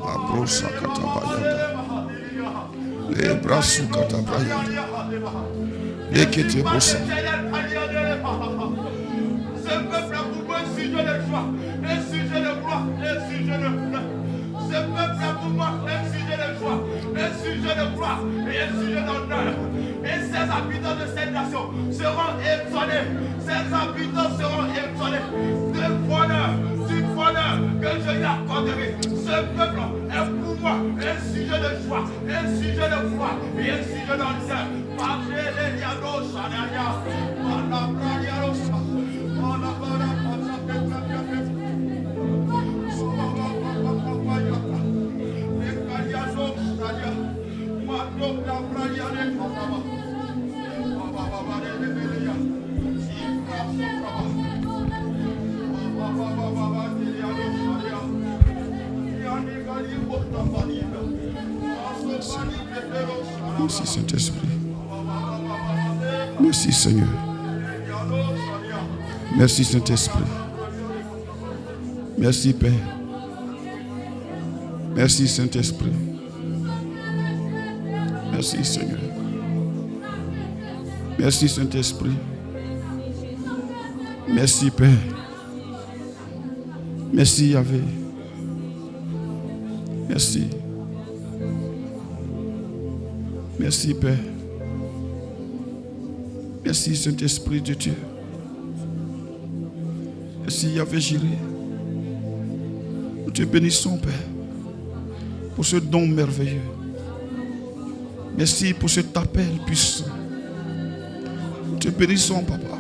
Abrosa katabayada. Les bras sous katabayada. Les kete bossa. Ce peuple a pour moi un sujet de joie, un sujet de gloire, un sujet de fleurs. Ce peuple a pour moi un sujet de joie, un sujet de gloire et un sujet d'honneur. Et ces habitants de cette nation seront étonnés. Ces habitants seront étonnés du bonheur que je lui accorderai. Ce peuple est pour moi un sujet de joie, un sujet de gloire et un sujet d'honneur. Merci Saint-Esprit. Merci Seigneur. Merci Saint-Esprit. Merci Père. Merci Saint-Esprit. Merci Seigneur. Merci Saint-Esprit. Merci Père. Merci Yahvé. Merci. Merci Père. Merci Saint-Esprit de Dieu. Merci Yahvé Jireh. Nous te bénissons Père pour ce don merveilleux. Merci pour cet appel puissant. Nous te bénissons Papa.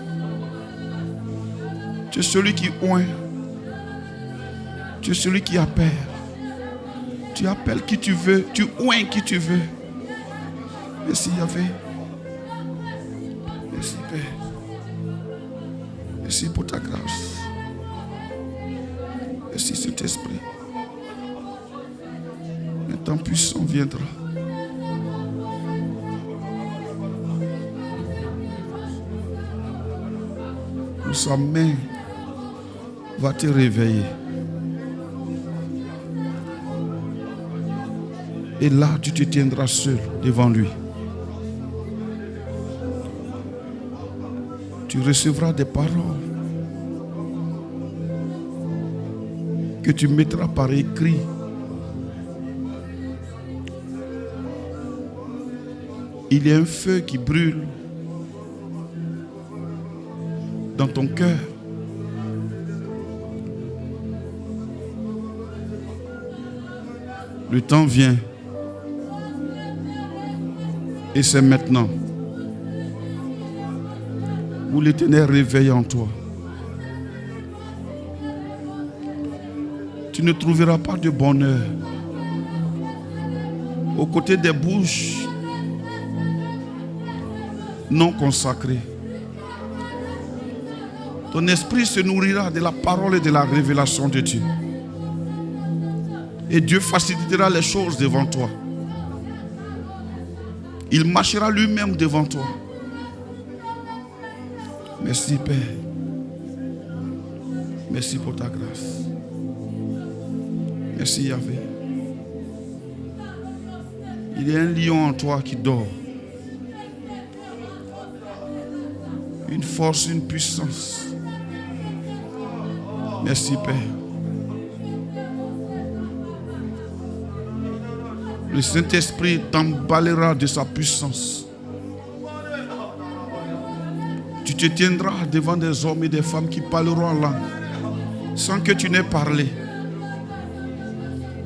Tu es celui qui oint. Tu es celui qui appelle. Tu appelles qui tu veux. Tu oins qui tu veux. Merci Yahvé. Merci Père. Merci pour ta grâce. Merci Saint-Esprit. Un temps puissant viendra. Où sa main va te réveiller. Et là, tu te tiendras seul devant lui. Tu recevras des paroles que tu mettras par écrit. Il y a un feu qui brûle dans ton cœur. Le temps vient et c'est maintenant où l'Éternel réveille en toi. Tu ne trouveras pas de bonheur aux côtés des bouches non consacrées. Ton esprit se nourrira de la parole et de la révélation de Dieu. Et Dieu facilitera les choses devant toi. Il marchera lui-même devant toi. Merci Père. Merci pour ta grâce. Merci Yahvé. Il y a un lion en toi qui dort. Une force, une puissance. Merci Père. Le Saint-Esprit t'emballera de sa puissance. Tu te tiendras devant des hommes et des femmes qui parleront en langue sans que tu n'aies parlé.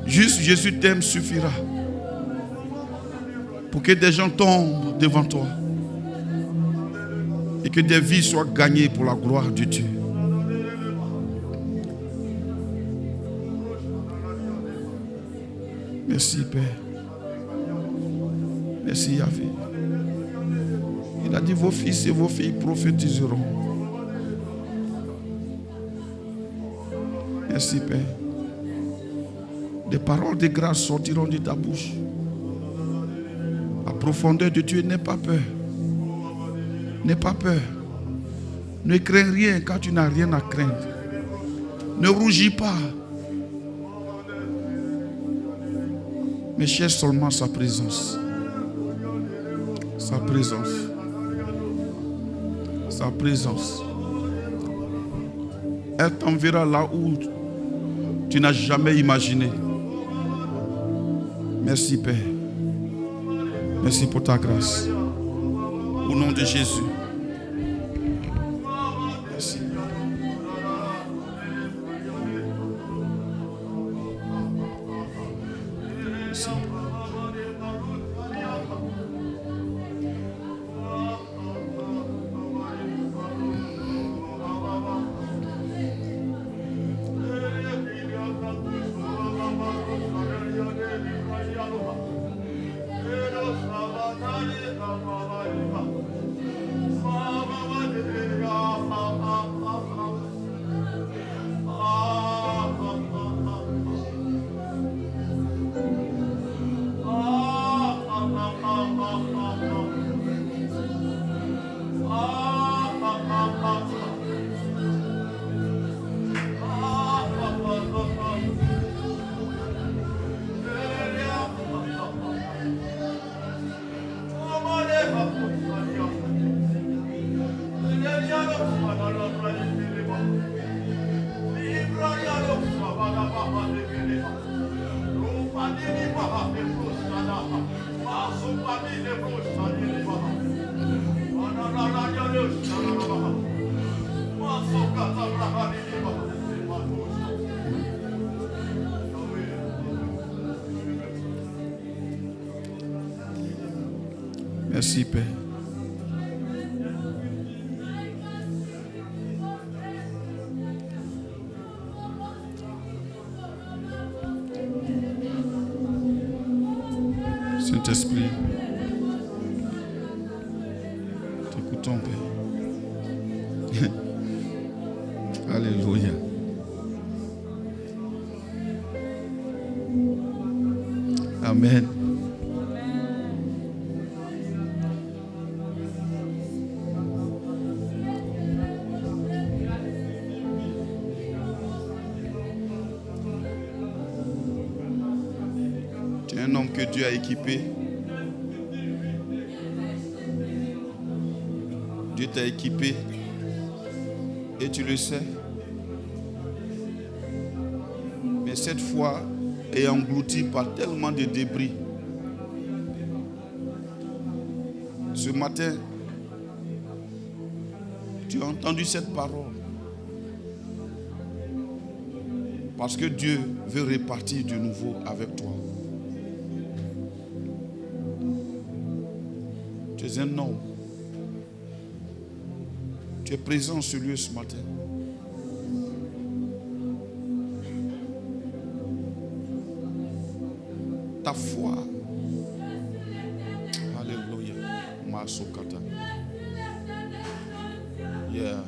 Juste Jésus t'aime suffira pour que des gens tombent devant toi et que des vies soient gagnées pour la gloire de Dieu. Merci Père. Merci Yahvé. Il a dit vos fils et vos filles prophétiseront. Merci Père. Des paroles de grâce sortiront de ta bouche. La profondeur de Dieu, n'aie pas peur. N'aie pas peur. Ne crains rien quand tu n'as rien à craindre. Ne rougis pas. Mais cherche seulement sa présence. Sa présence. Sa présence. Elle t'enverra là où tu n'as jamais imaginé. Merci Père. Merci pour ta grâce. Au nom de Jésus. Merci. Merci. Merci Père. Saint-Esprit, t'écoutons Père. Alléluia. Amen. Tu es un homme que Dieu a équipé. Dieu t'a équipé et tu le sais. Mais cette foi est engloutie par tellement de débris. Ce matin, tu as entendu cette parole. Parce que Dieu veut repartir de nouveau avec toi. Tu es un homme. Tu es présent sur ce lieu ce matin. Ta foi. Alléluia. Masokata. Yeah.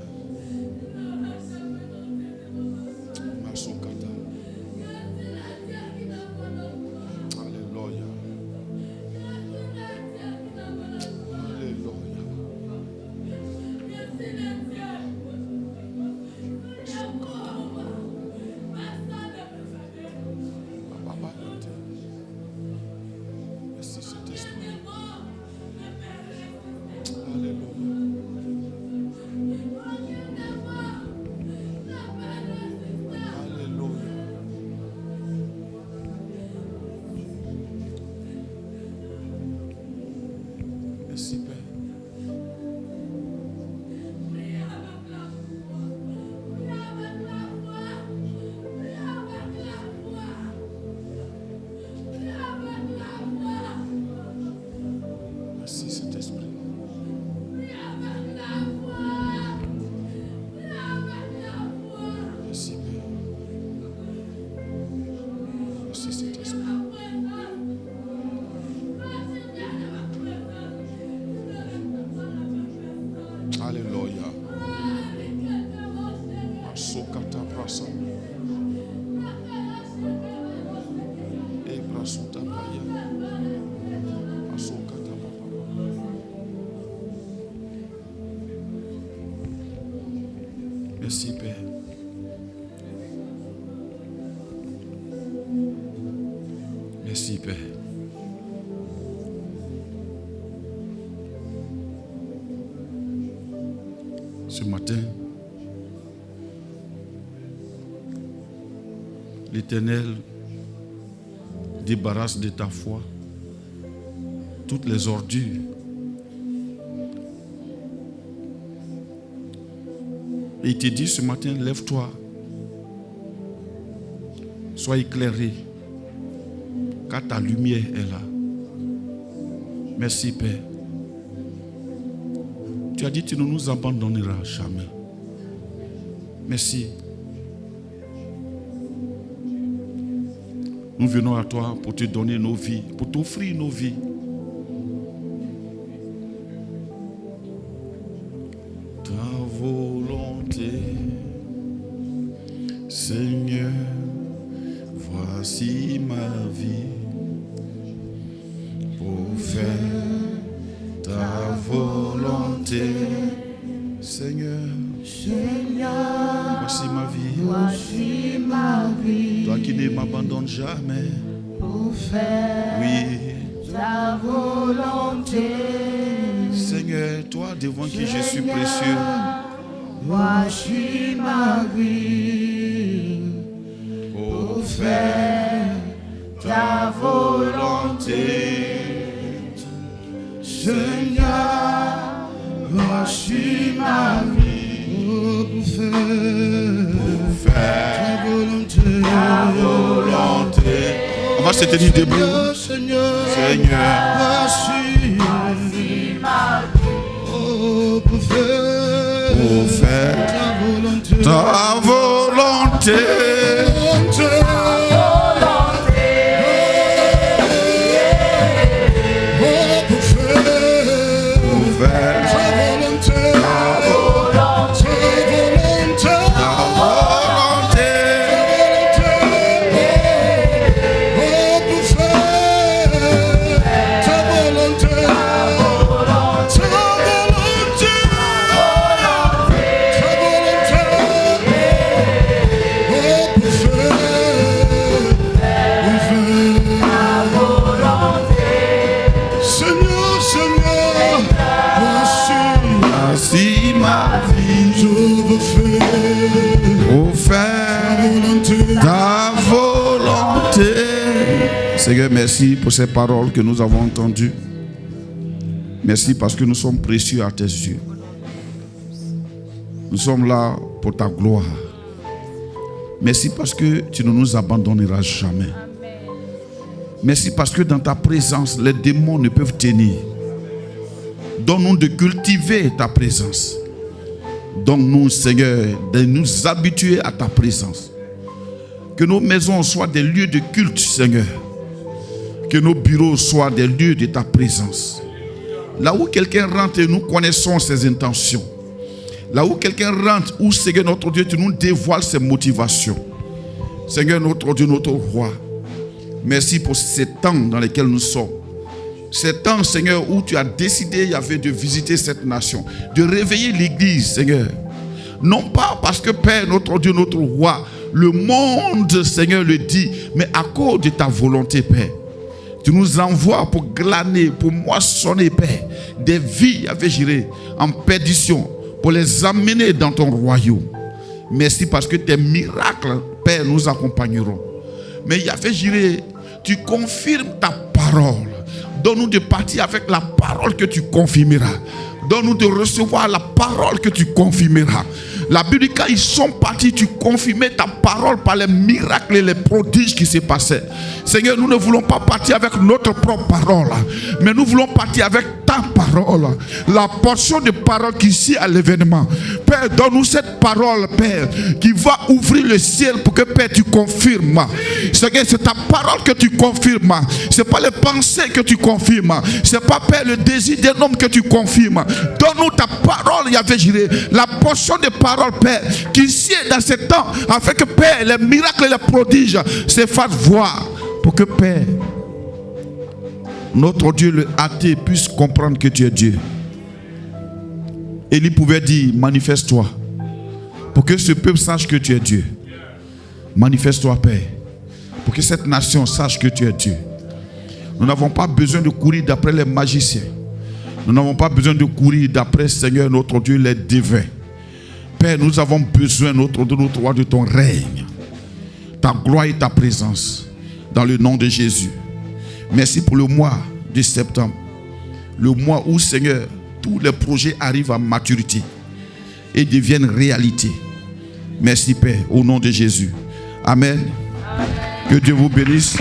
Sokata brasa. Et brasuta baya. Asokata papa. Merci Père. Merci Père. Ce matin, l'Éternel débarrasse de ta foi toutes les ordures. Et il te dit ce matin, lève-toi, sois éclairé, car ta lumière est là. Merci Père. Tu as dit que tu ne nous abandonneras jamais. Merci. Nous venons à toi pour te donner nos vies, pour t'offrir nos vies. Ta volonté, Seigneur, voici ma vie. Pour faire ta volonté, Seigneur, voici ma vie. Voici ma vie. Toi qui ne m'abandonnes jamais. Pour faire ta volonté. Seigneur, toi devant qui je suis précieux. Voici ma vie. Pour faire ta volonté. Seigneur, voici ma vie. Pour faire ta volonté. On va se tenir debout. Seigneur, Seigneur, Voici ma vie. pour faire ta volonté. Seigneur, merci pour ces paroles que nous avons entendues. Merci parce que nous sommes précieux à tes yeux. Nous sommes là pour ta gloire. Merci parce que tu ne nous abandonneras jamais. Merci parce que dans ta présence, les démons ne peuvent tenir. Donne-nous de cultiver ta présence. Donne-nous, Seigneur, de nous habituer à ta présence. Que nos maisons soient des lieux de culte, Seigneur. Que nos bureaux soient des lieux de ta présence. Là où quelqu'un rentre et nous connaissons ses intentions. Là où quelqu'un rentre, où Seigneur notre Dieu, tu nous dévoiles ses motivations. Seigneur notre Dieu, notre roi. Merci pour ces temps dans lesquels nous sommes. Ces temps, Seigneur, où tu as décidé, Yahvé, de visiter cette nation. De réveiller l'église, Seigneur. Non pas parce que Père, notre Dieu, notre roi, le monde, Seigneur, le dit, mais à cause de ta volonté, Père. Tu nous envoies pour glaner, pour moissonner, Père, des vies, Yahvé Jireh, en perdition, pour les amener dans ton royaume. Merci parce que tes miracles, Père, nous accompagneront. Mais Yahvé Jireh, tu confirmes ta parole. Donne-nous de partir avec la parole que tu confirmeras. Donne-nous de recevoir la parole que tu confirmeras. La Bible dit quand ils sont partis, tu confirmais ta parole par les miracles et les prodiges qui se passaient. Seigneur, nous ne voulons pas partir avec notre propre parole, mais nous voulons partir avec ta parole. La portion de parole qui suit à l'événement. Père, donne-nous cette parole, Père, qui va ouvrir le ciel pour que, Père, tu confirmes. Seigneur, c'est ta parole que tu confirmes. Ce n'est pas les pensées que tu confirmes. Ce n'est pas, Père, le désir d'un homme que tu confirmes. Donne-nous ta parole, Yahvé Jireh. La portion de parole parole, Père, qui sied dans ce temps, afin que, Père, les miracles et les prodiges se fassent voir, pour que, Père, notre Dieu, le athée, puisse comprendre que tu es Dieu. Élie pouvait dire, manifeste-toi, pour que ce peuple sache que tu es Dieu. Manifeste-toi, Père, pour que cette nation sache que tu es Dieu. Nous n'avons pas besoin de courir d'après les magiciens. Nous n'avons pas besoin de courir d'après, Seigneur, notre Dieu, les divins. Père, nous avons besoin, notre roi, de ton règne, ta gloire et ta présence, dans le nom de Jésus. Merci pour le mois de septembre, le mois où, Seigneur, tous les projets arrivent à maturité et deviennent réalité. Merci, Père, au nom de Jésus. Amen. Que Dieu vous bénisse.